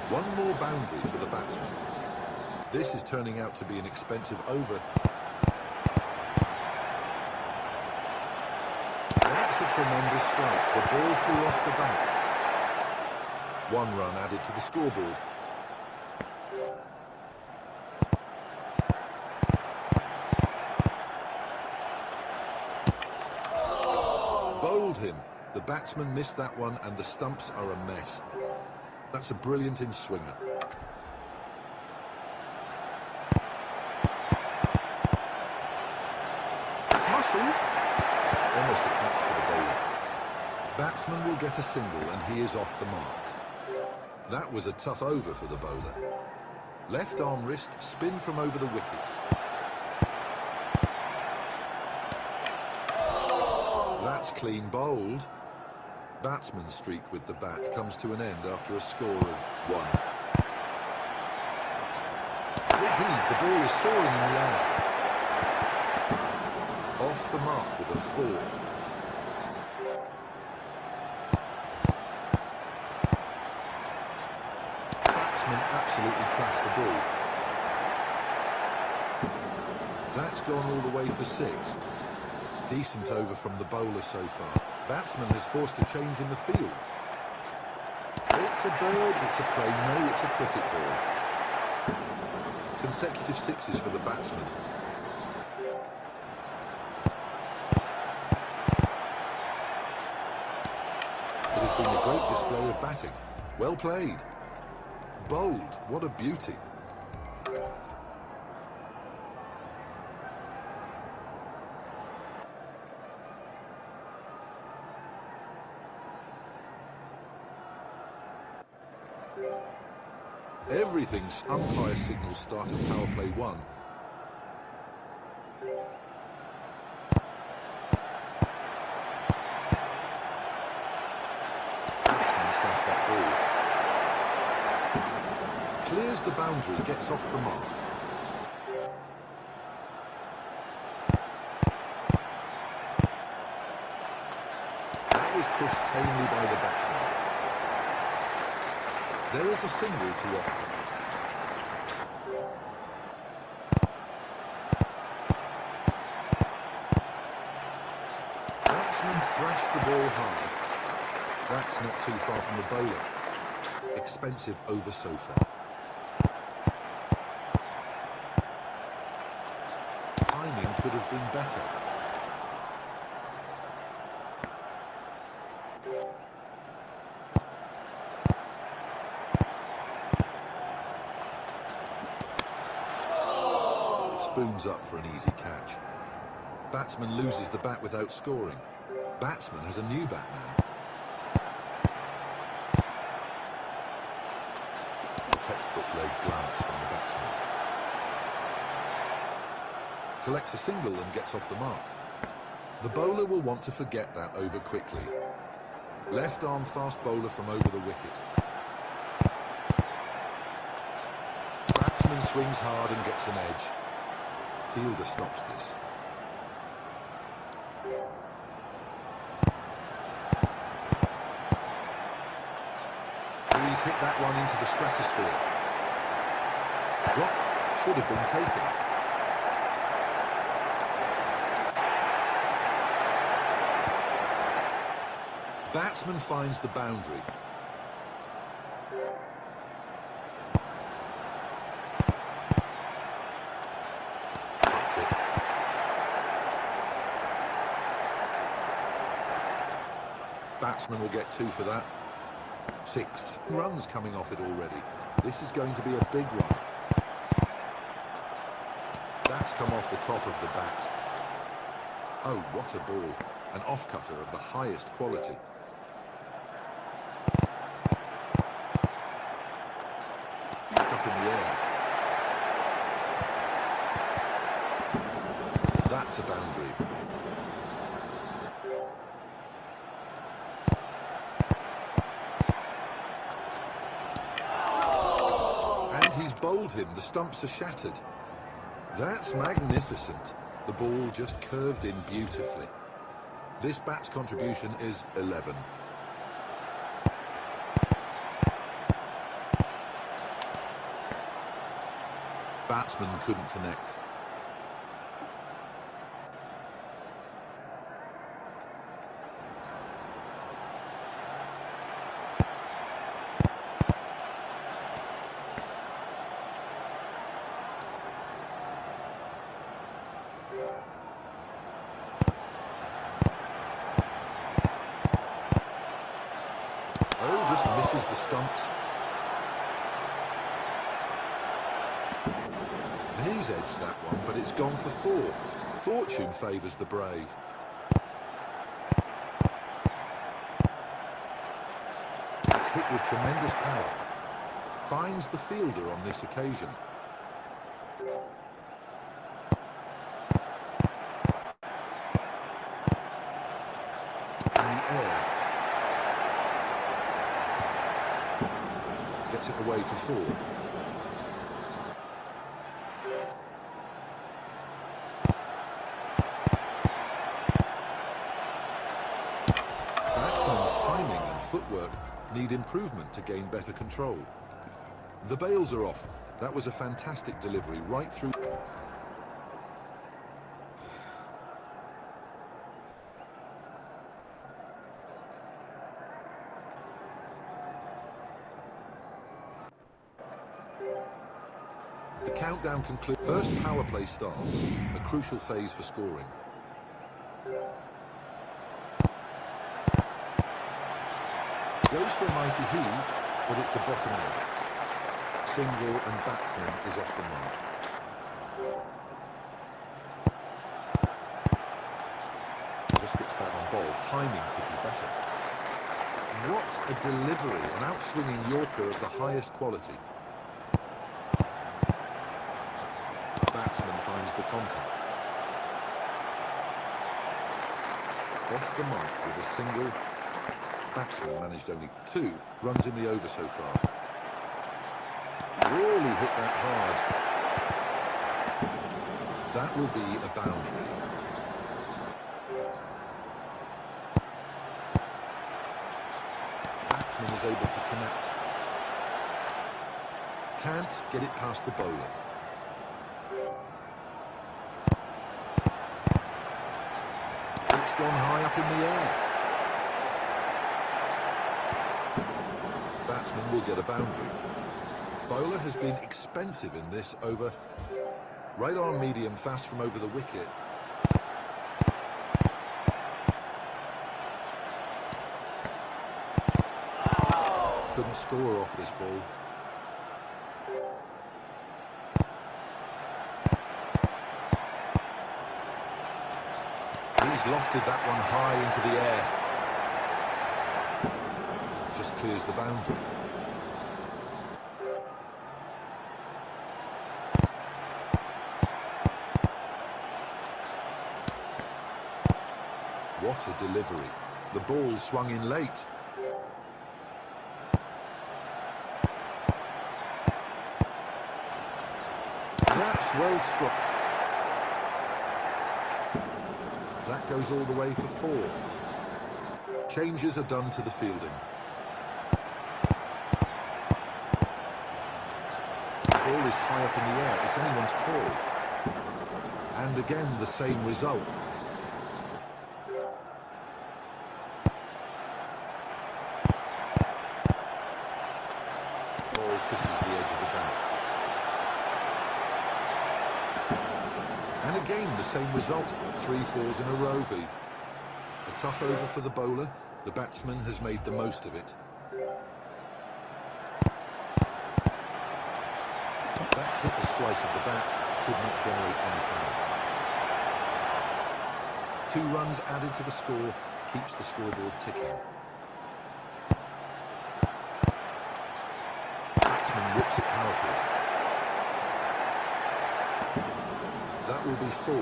1 more boundary for the batsman. This is turning out to be an expensive over. Tremendous strike. The ball flew off the bat. 1 run added to the scoreboard. Bowled him. The batsman missed that one and the stumps are a mess. That's a brilliant in-swinger. It's muscled. Almost a catch for the bowler. Batsman will get a single and he is off the mark. That was a tough over for the bowler. Left arm wrist, spin from over the wicket. That's clean bowled. Batsman's streak with the bat comes to an end after a score of 1. Big heave, the ball is soaring in the air. Off the mark with a 4. Batsman absolutely trashed the ball. That's gone all the way for 6. Decent over from the bowler so far. Batsman has forced a change in the field. It's a bird, it's a plane, no, it's a cricket ball. Consecutive sixes for the batsman. It has been a great display of batting. Well played. Bowled. What a beauty. Everything's umpire signals start of power play 1. Batsman slash that ball. Clears the boundary, gets off the mark. That was pushed tamely by the batsman. There is a single to offer. Batsman thrashed the ball hard. That's not too far from the bowler. Expensive over so far. Timing could have been better. Spoons up for an easy catch. Batsman loses the bat without scoring. Batsman has a new bat now. A textbook leg glance from the batsman. Collects a single and gets off the mark. The bowler will want to forget that over quickly. Left arm fast bowler from over the wicket. Batsman swings hard and gets an edge. Fielder stops this. He's hit that one into the stratosphere. Dropped, should have been taken. Batsman finds the boundary. Cuts it. Batsman will get 2 for that. 6 runs coming off it already. This is going to be a big one. That's come off the top of the bat. Oh, what a ball. An off-cutter of the highest quality. It's up in the air. That's a boundary. And he's bowled him. The stumps are shattered. That's magnificent. The ball just curved in beautifully. This bat's contribution is 11. Batsman couldn't connect. Oh, just misses the stumps. He's edged that one, but it's gone for 4. Fortune favours the brave. It's hit with tremendous power. Finds the fielder on this occasion. In the air. Gets it away for 4. Batsman's timing and footwork need improvement to gain better control. The bails are off. That was a fantastic delivery right through. The countdown concludes. First power play starts, a crucial phase for scoring. Goes for a mighty heave, but it's a bottom edge. Single and batsman is off the mark. Just gets back on ball. Timing could be better. What a delivery, an outswinging Yorker of the highest quality. Batsman finds the contact. Off the mark with a single. Batsman managed only 2 runs in the over so far. Really hit that hard. That will be a boundary. Batsman is able to connect. Can't get it past the bowler. It's gone high up in the air. Batsman will get a boundary. Bowler has been expensive in this over. Right arm medium fast from over the wicket. Couldn't score off this ball. He's lofted that one high into the air. Just clears the boundary. What a delivery. The ball swung in late. That's well struck. That goes all the way for 4. Changes are done to the fielding. The ball is high up in the air. It's anyone's call. And again, the same result. Ball kisses the edge of the bat. And again, the same result. 3 fours in a row, V. A tough over for the bowler. The batsman has made the most of it. That's hit the splice of the bat. Could not generate any power. 2 runs added to the score. Keeps the scoreboard ticking. Batsman whips it powerfully. That will be 4.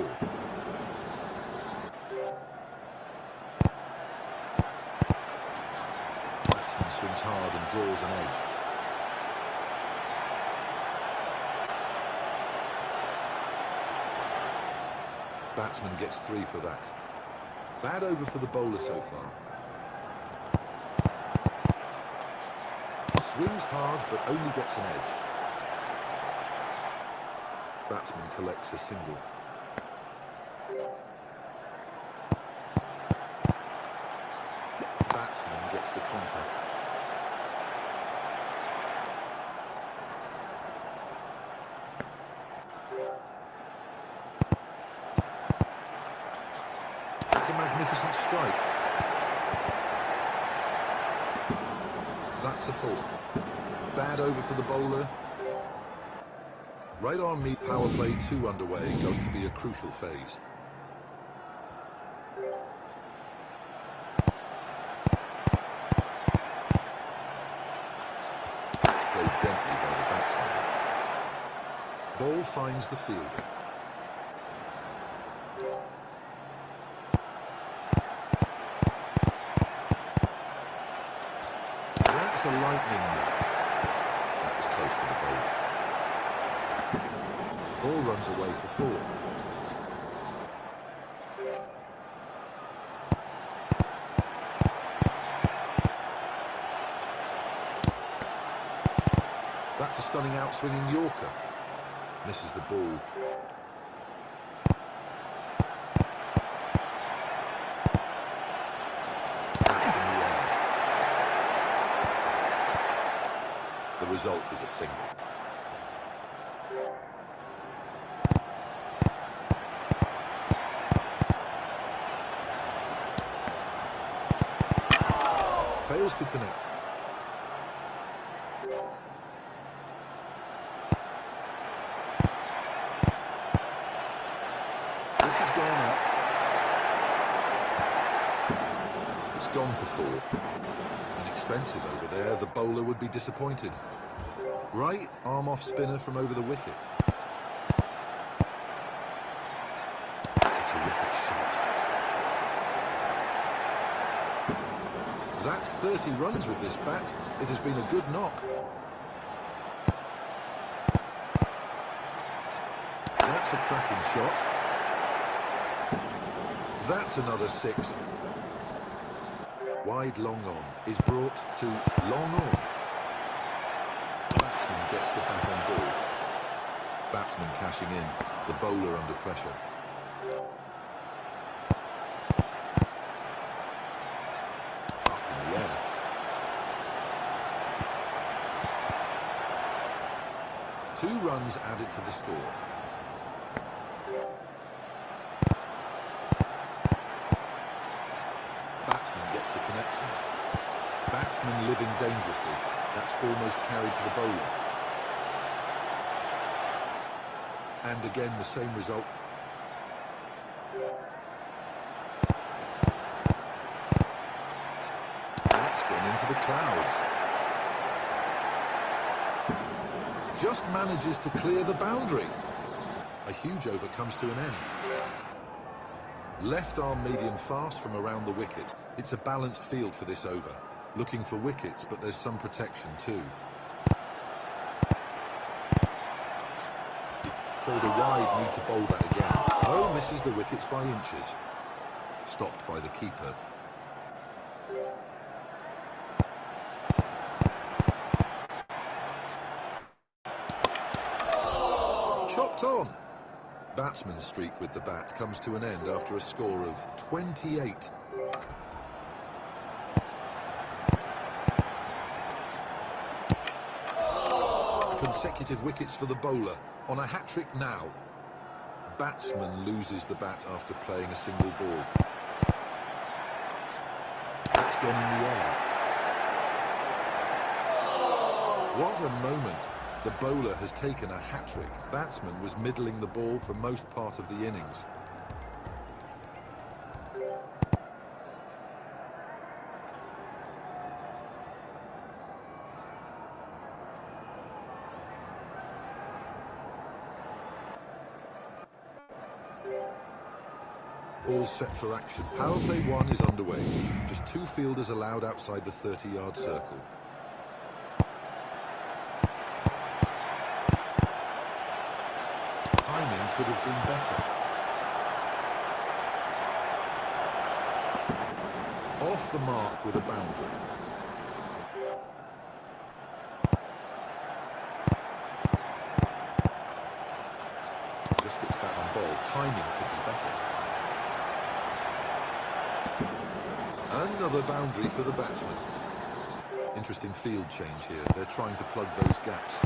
Batsman swings hard and draws an edge. Batsman gets 3 for that. Bad over for the bowler so far. Swings hard but only gets an edge. Batsman collects a single. Batsman gets the contact. It's a magnificent strike. That's a 4. Bad over for the bowler. Right arm meet power play 2 underway, going to be a crucial phase. It's played gently by the batsman. Ball finds the fielder. That's a lightning nip. That was close to the bowler. Ball runs away for 4. That's a stunning outswinging Yorker. Misses the ball. That's in the air. The result is a single. fails to connect. This has gone up. It's gone for 4. Inexpensive over there. The bowler would be disappointed. Right arm off spinner from over the wicket. That's a terrific shot. That's 30 runs with this bat. It has been a good knock. That's a cracking shot. That's another 6. Wide long on is brought to long on. Batsman gets the bat on ball. Batsman cashing in. The bowler under pressure. Up in the air. Two runs added to the score. Batsman gets the connection. Batsman living dangerously. That's almost carried to the bowler. And again, the same result. That's gone into the clouds. Just manages to clear the boundary. A huge over comes to an end. Left arm medium fast from around the wicket. It's a balanced field for this over. Looking for wickets, but there's some protection too. Called a wide, need to bowl that again. Oh, misses the wickets by inches. Stopped by the keeper. Chopped on. Batsman's streak with the bat comes to an end after a score of 28. Consecutive wickets for the bowler on a hat-trick now. Batsman loses the bat after playing a single ball. That's gone in the air. What a moment. The bowler has taken a hat-trick. Batsman was middling the ball for most part of the innings. All set for action. Power play 1 is underway. Just 2 fielders allowed outside the 30-yard circle. Timing could have been better. Off the mark with a boundary. Just gets back on ball. Timing could be better. Another boundary for the batsman. Interesting field change here. They're trying to plug those gaps.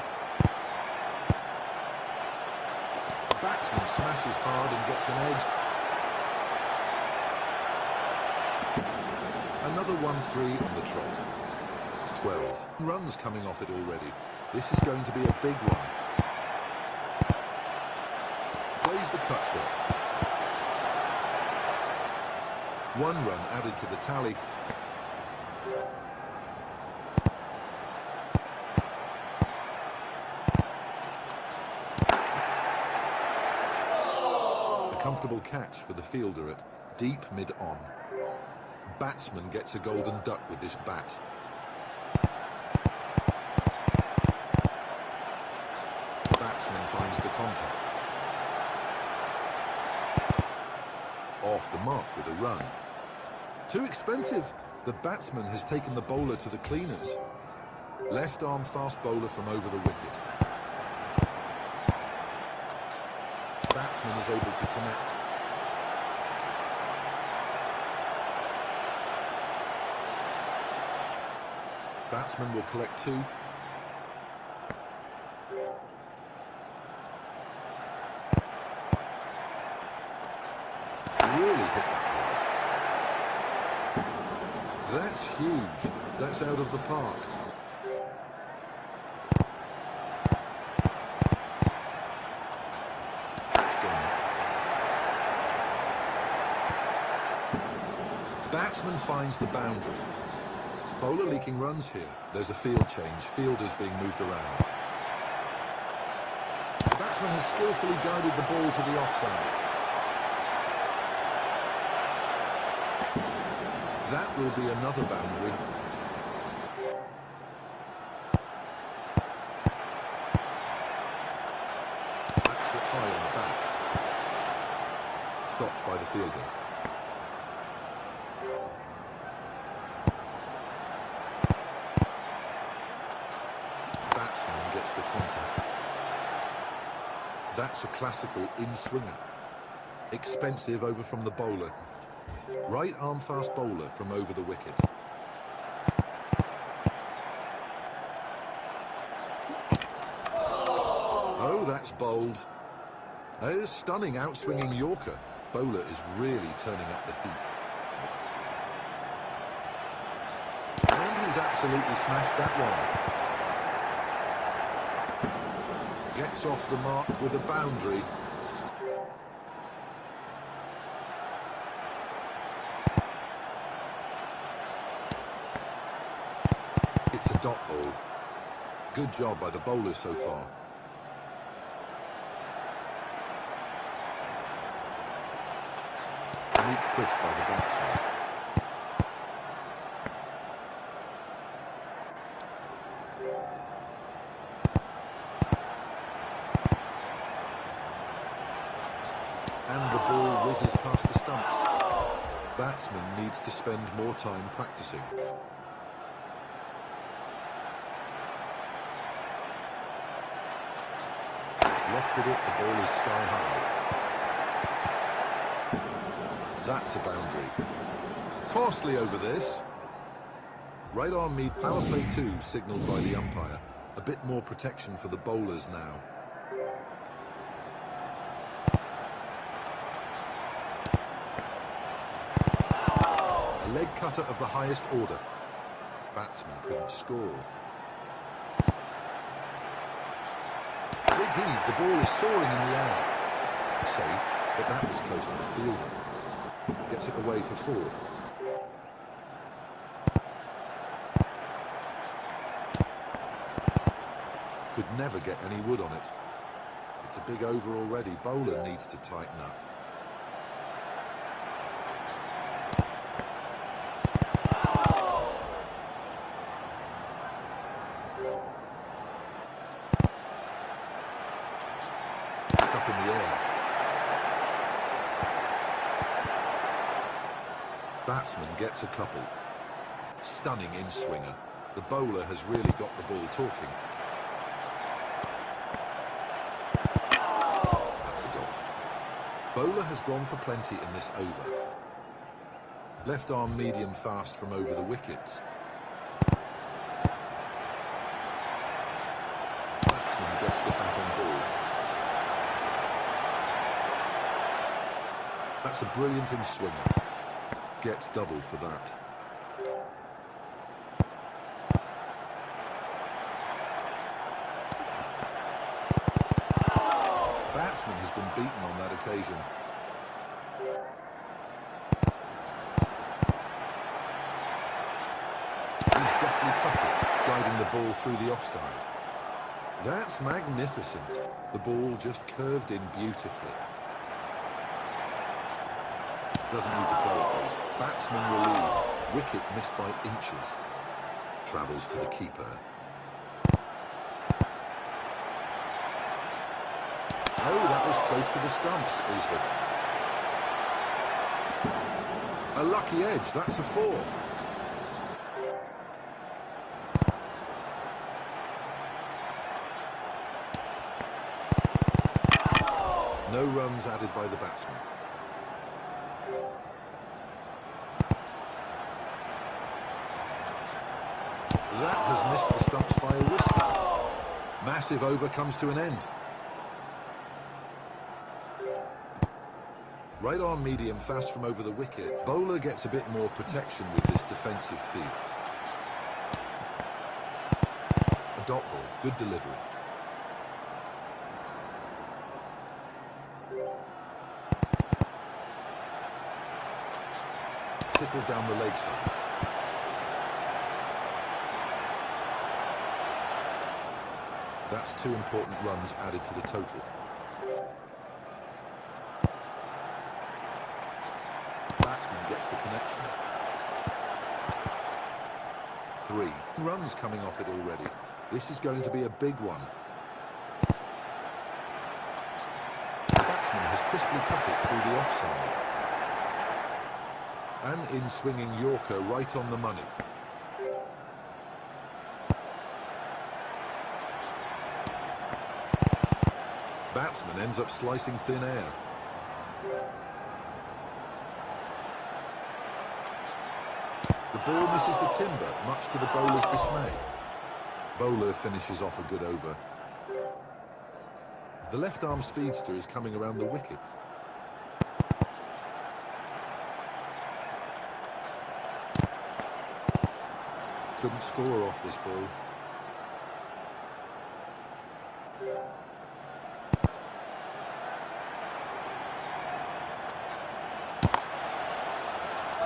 Batsman smashes hard and gets an edge. Another 1-3 on the trot. 12 runs coming off it already. This is going to be a big one. Plays the cut shot. 1 run added to the tally. A comfortable catch for the fielder at deep mid-on. Batsman gets a golden duck with this bat. Batsman finds the contact. Off the mark with a run. Too expensive. The batsman has taken the bowler to the cleaners. Left arm fast bowler from over the wicket. Batsman is able to connect. Batsman will collect 2. Really hit that hard. That's huge. That's shot out of the park. It's gone up. Batsman finds the boundary. Bowler leaking runs here. There's a field change. Fielders being moved around. The batsman has skillfully guided the ball to the offside. That will be another boundary. That's hit high on the bat. Stopped by the fielder. Batsman gets the contact. That's a classical in-swinger. Expensive over from the bowler. Right arm fast bowler from over the wicket. Oh, that's bowled. A stunning outswinging Yorker. Bowler is really turning up the heat. And he's absolutely smashed that one. Gets off the mark with a boundary. It's a dot ball. Good job by the bowlers so far. Weak push by the batsman. And the ball whizzes past the stumps. Batsman needs to spend more time practicing. Lofted it, the ball is sky high. That's a boundary. Costly over this. Right arm mid power play 2 signalled by the umpire. A bit more protection for the bowlers now. A leg cutter of the highest order. Batsman couldn't score. Big heave, the ball is soaring in the air. Safe, but that was close to the fielder. Gets it away for 4. Could never get any wood on it. It's a big over already. Bowler needs to tighten up. It's up in the air. Batsman gets a couple. Stunning in-swinger. The bowler has really got the ball talking. That's a dot. Bowler has gone for plenty in this over. Left arm medium fast from over the wicket. Batsman gets the bat on ball. That's a brilliant in-swinger. Gets double for that. Batsman has been beaten on that occasion. He's deftly cut it, guiding the ball through the offside. That's magnificent. The ball just curved in beautifully. Doesn't need to play at those. Batsman relieved. Wicket missed by inches. Travels to the keeper. Oh, that was close to the stumps, Isbeth. A lucky edge, that's a 4. No runs added by the batsman. That has missed the stumps by a whisker. Massive over comes to an end. Right arm medium fast from over the wicket. Bowler gets a bit more protection with this defensive field. Dot ball, good delivery. Tickled down the leg side. That's 2 important runs added to the total. Batsman gets the connection. 3 runs coming off it already. This is going to be a big one. The batsman has crisply cut it through the offside. And in swinging Yorker right on the money. Batsman ends up slicing thin air. The ball misses the timber, much to the bowler's dismay. Bowler finishes off a good over. The left-arm speedster is coming around the wicket. Couldn't score off this ball.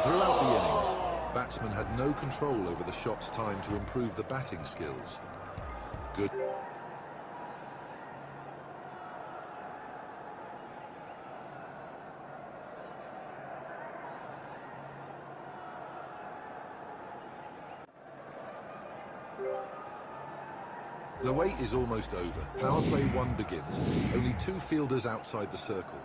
Throughout the innings, batsmen had no control over the shot's time to improve the batting skills. Good. The wait is almost over. Power play 1 begins. Only 2 fielders outside the circle.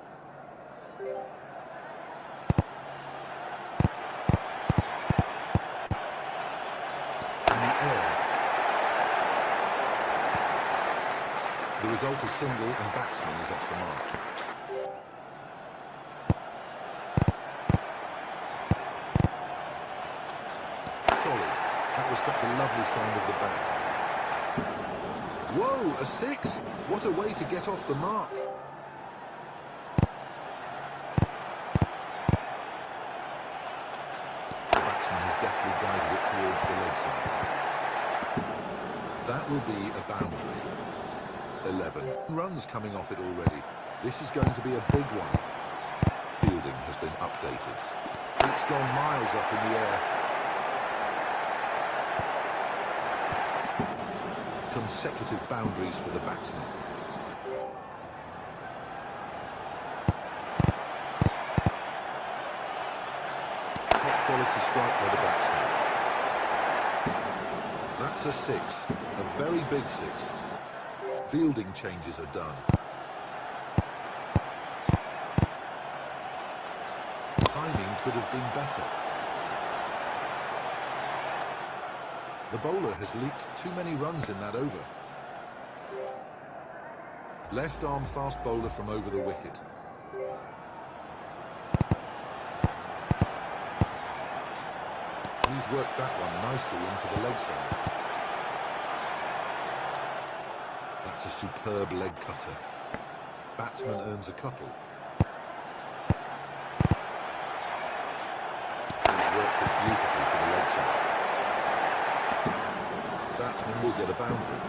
The result is single and batsman is off the mark. Solid. That was such a lovely sound of the bat. Whoa, a 6? What a way to get off the mark. The batsman has deftly guided it towards the leg side. That will be a boundary. 11 runs coming off it already. This is going to be a big one. Fielding has been updated. It's gone miles up in the air. Consecutive boundaries for the batsman. Top quality strike by the batsman. That's a 6. A very big 6. Fielding changes are done. Timing could have been better. The bowler has leaked too many runs in that over. Left arm fast bowler from over the wicket. He's worked that one nicely into the leg side. That's a superb leg cutter. Batsman earns a couple. He's worked it beautifully to the leg side. Batsman will get a boundary.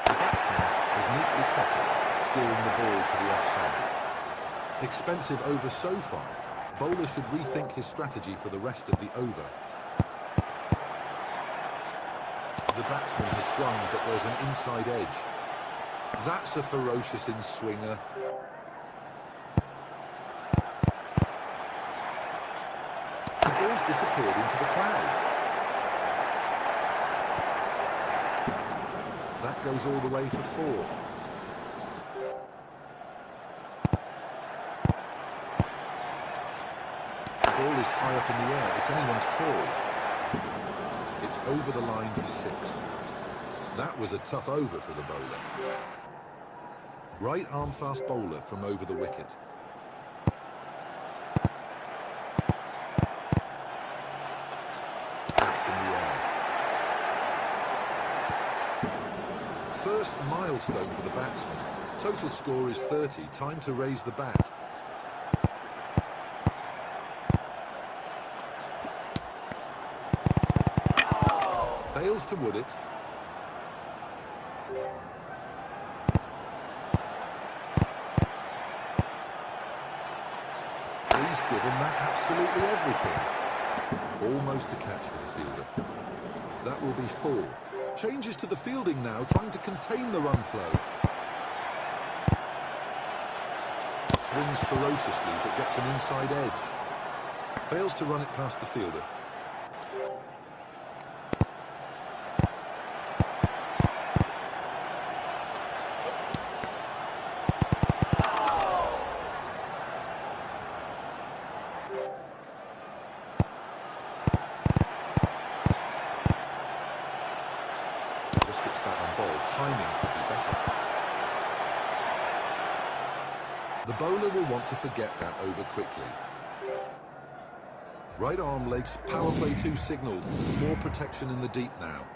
The batsman has neatly cut it, steering the ball to the offside. Expensive over so far. Bowler should rethink his strategy for the rest of the over. The batsman has swung, but there's an inside edge. That's a ferocious in-swinger. The ball's disappeared into the clouds. That goes all the way for 4. The ball is high up in the air. It's anyone's call. It's over the line for 6. That was a tough over for the bowler. Right arm fast bowler from over the wicket. That's in the air. First milestone for the batsman. Total score is 30. Time to raise the bat. Fails to wood it. He's given that absolutely everything. Almost a catch for the fielder. That will be 4. Changes to the fielding now, trying to contain the run flow. Swings ferociously, but gets an inside edge. Fails to run it past the fielder. Just gets back on ball. Timing could be better. The bowler will want to forget that over quickly. Right arm legs, power play 2 signalled. More protection in the deep now.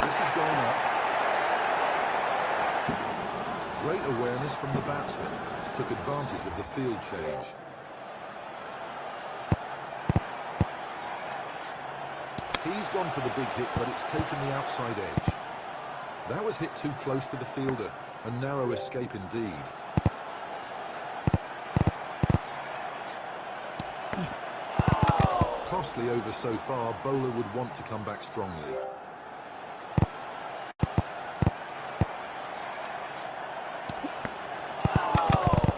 This has gone up. Great awareness from the batsman. Took advantage of the field change. He's gone for the big hit, but it's taken the outside edge. That was hit too close to the fielder. A narrow escape indeed. Costly over so far. Bowler would want to come back strongly.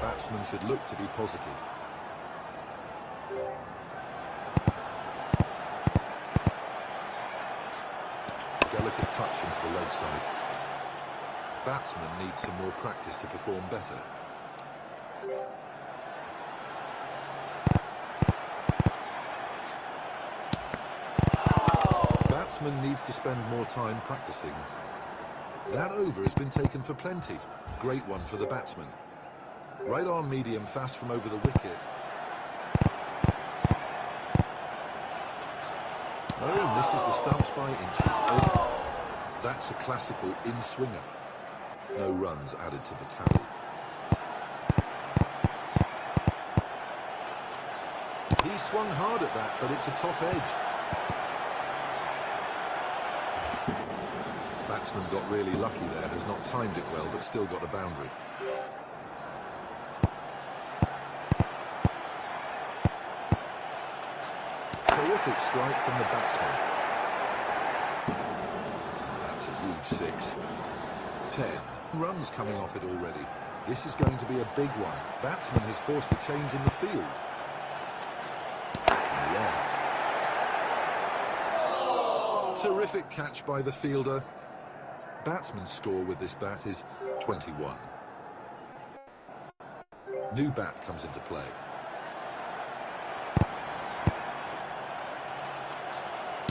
Batsman should look to be positive. Delicate touch into the leg side. Batsman needs some more practice to perform better. Batsman needs to spend more time practicing. That over has been taken for plenty. Great one for the batsman. Right arm medium fast from over the wicket. Oh, misses the stumps by inches. Oh, that's a classical in-swinger. No runs added to the tally. He swung hard at that, but it's a top edge. Batsman got really lucky there, has not timed it well, but still got a boundary. Terrific strike from the batsman. Oh, that's a huge 6. 10 runs coming off it already. This is going to be a big one. Batsman has forced a change in the field. In the air. Terrific catch by the fielder. Batsman's score with this bat is 21. New bat comes into play.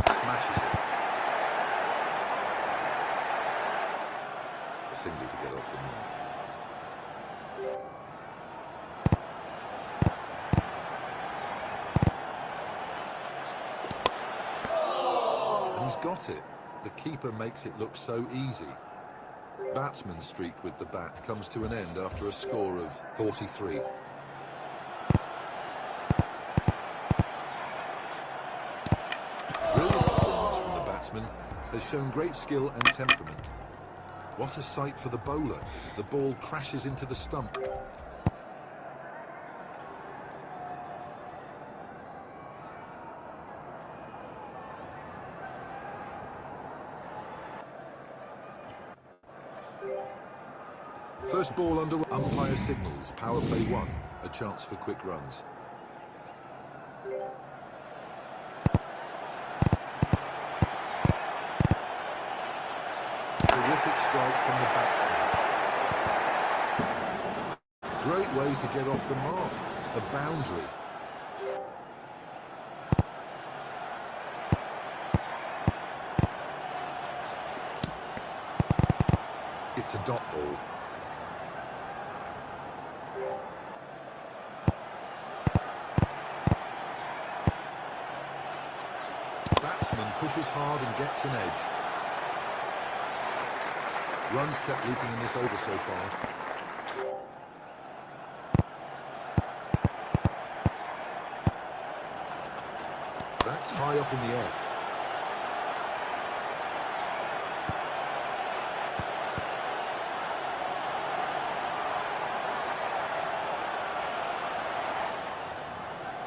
Smashes it. A single to get off the mark. And he's got it. The keeper makes it look so easy. Batsman's streak with the bat comes to an end after a score of 43. Brilliant performance from the batsman, has shown great skill and temperament. What a sight for the bowler. The ball crashes into the stump. First ball under. Umpire signals. Power play 1. A chance for quick runs. Terrific strike from the batsman. Great way to get off the mark. A boundary. It's a dot ball. Batsman pushes hard and gets an edge. Runs kept leaking in this over so far. That's high up in the air.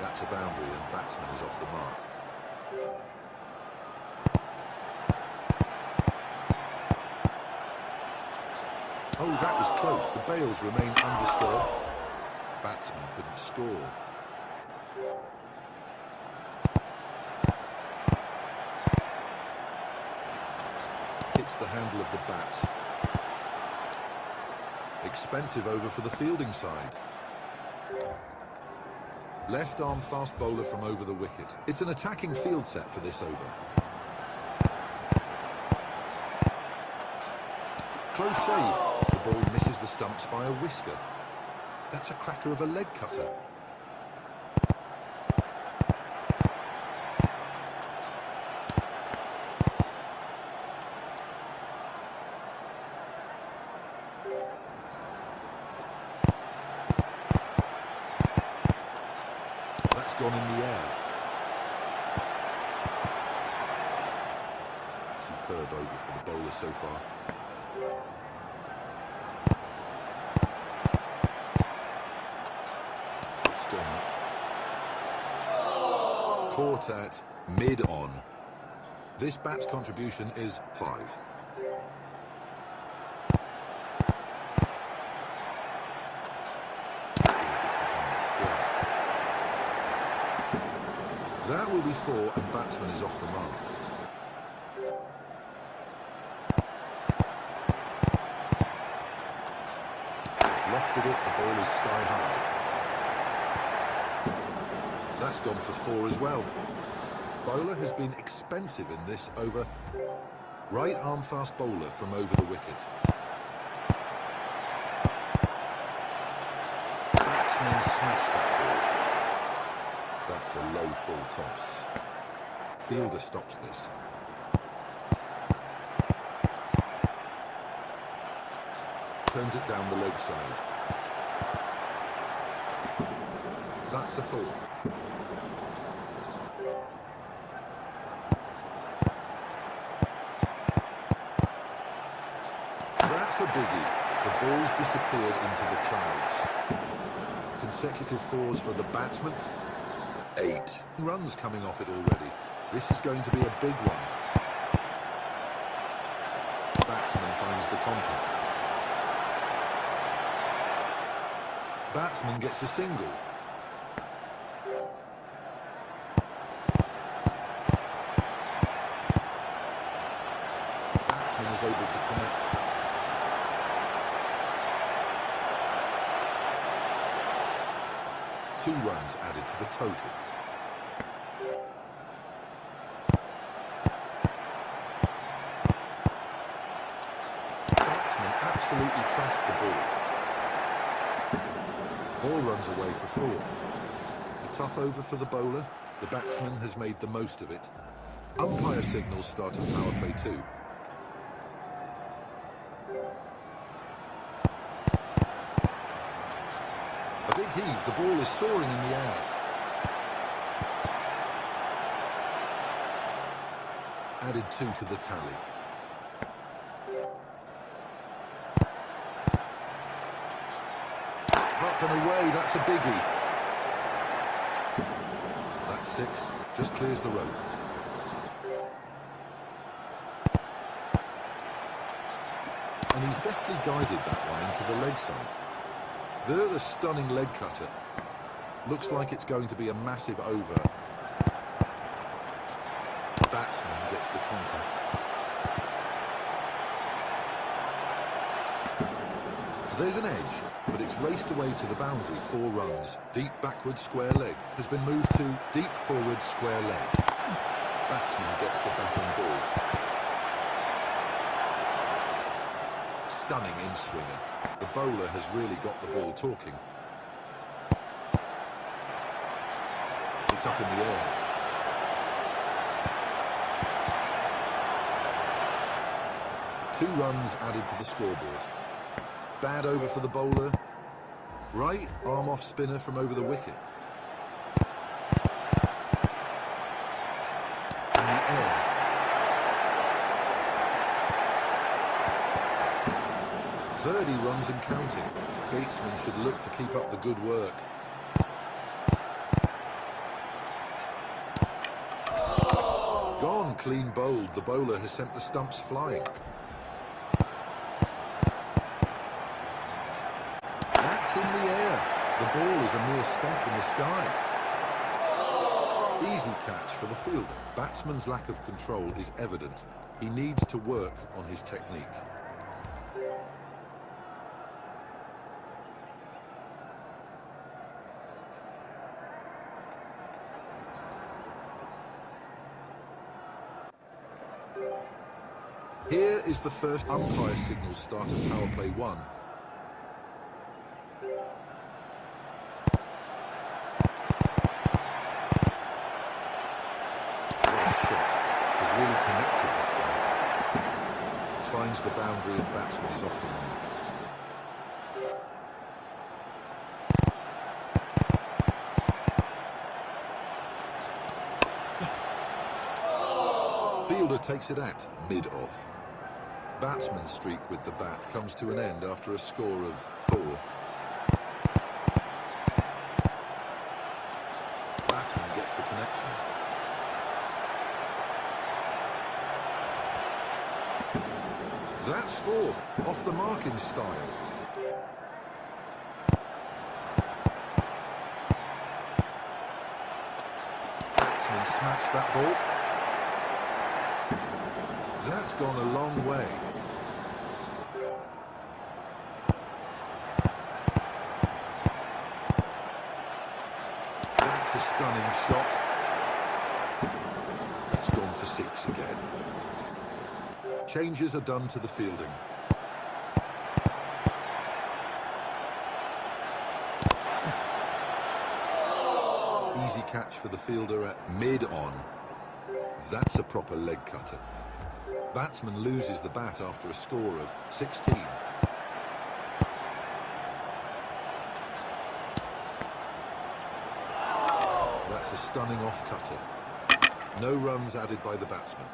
That's a boundary and batsman is off the mark. Oh, that was close. The bails remain undisturbed. Batsman couldn't score. Hits the handle of the bat. Expensive over for the fielding side. Left arm fast bowler from over the wicket. It's an attacking field set for this over. Close shave. The ball misses the stumps by a whisker. That's a cracker of a leg cutter. That's gone in the air. Superb over for the bowler so far. It's gone up. Caught at mid-on. This bat's contribution is 5. That will be 4 and batsman is off the mark. He's lofted it, the ball is sky high. That's gone for 4 as well. Bowler has been expensive in this over. Right arm fast bowler from over the wicket. Batsman smashed that ball. That's a low full toss. Fielder stops this. Turns it down the leg side. That's a 4. That's a biggie. The ball's disappeared into the clouds. Consecutive 4s for the batsman. 8 runs coming off it already. This is going to be a big one. Batsman finds the contact. Batsman gets a single. Batsman is able to connect. Two runs added to the total. Batsman absolutely trashed the ball. Ball runs away for 4. A tough over for the bowler. The batsman has made the most of it. Umpire signals start of power play 2. A big heave. The ball is soaring in the air. Added 2 to the tally. Up and away, that's a biggie. That's 6, just clears the road. And he's deftly guided that one into the leg side. There's a stunning leg cutter. Looks like it's going to be a massive over. The batsman gets the contact. There's an edge, but it's raced away to the boundary, 4 runs. Deep backward square leg has been moved to deep forward square leg. Batsman gets the bat on ball. Stunning in-swinger. The bowler has really got the ball talking. It's up in the air. Two runs added to the scoreboard. Bad over for the bowler. Right arm off spinner from over the wicket. runs and counting. Batsmen should look to keep up the good work. Gone, clean bowled. The bowler has sent the stumps flying. That's in the air. The ball is a mere speck in the sky. Easy catch for the fielder. Batsman's lack of control is evident. He needs to work on his technique. Here is the first umpire signal start of power play 1. Shot has really connected that one. Finds the boundary and batsman is off the mark. Fielder takes it at mid-off. Batsman's streak with the bat comes to an end after a score of 4. Batsman gets the connection. That's 4, off the mark in style. Batsman smashed that ball. That's gone a long way. That's a stunning shot. That's gone for 6 again. Changes are done to the fielding. Easy catch for the fielder at mid-on. That's a proper leg cutter. Batsman loses the bat after a score of 16. That's a stunning off-cutter. No runs added by the batsman.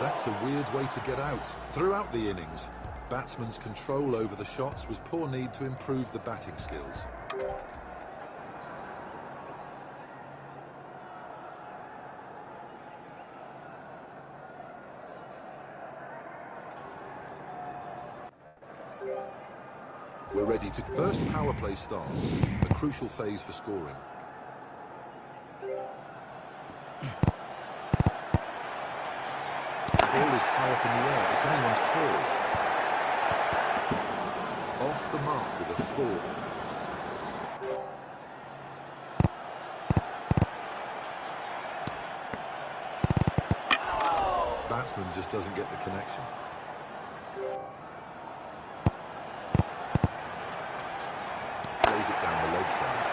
That's a weird way to get out. Throughout the innings, batsman's control over the shots was poor. Need to improve the batting skills. We're ready to... First power play starts, a crucial phase for scoring. The ball is high up in the air, it's anyone's call. Off the mark with a 4. Batsman just doesn't get the connection. Plays it down the leg side.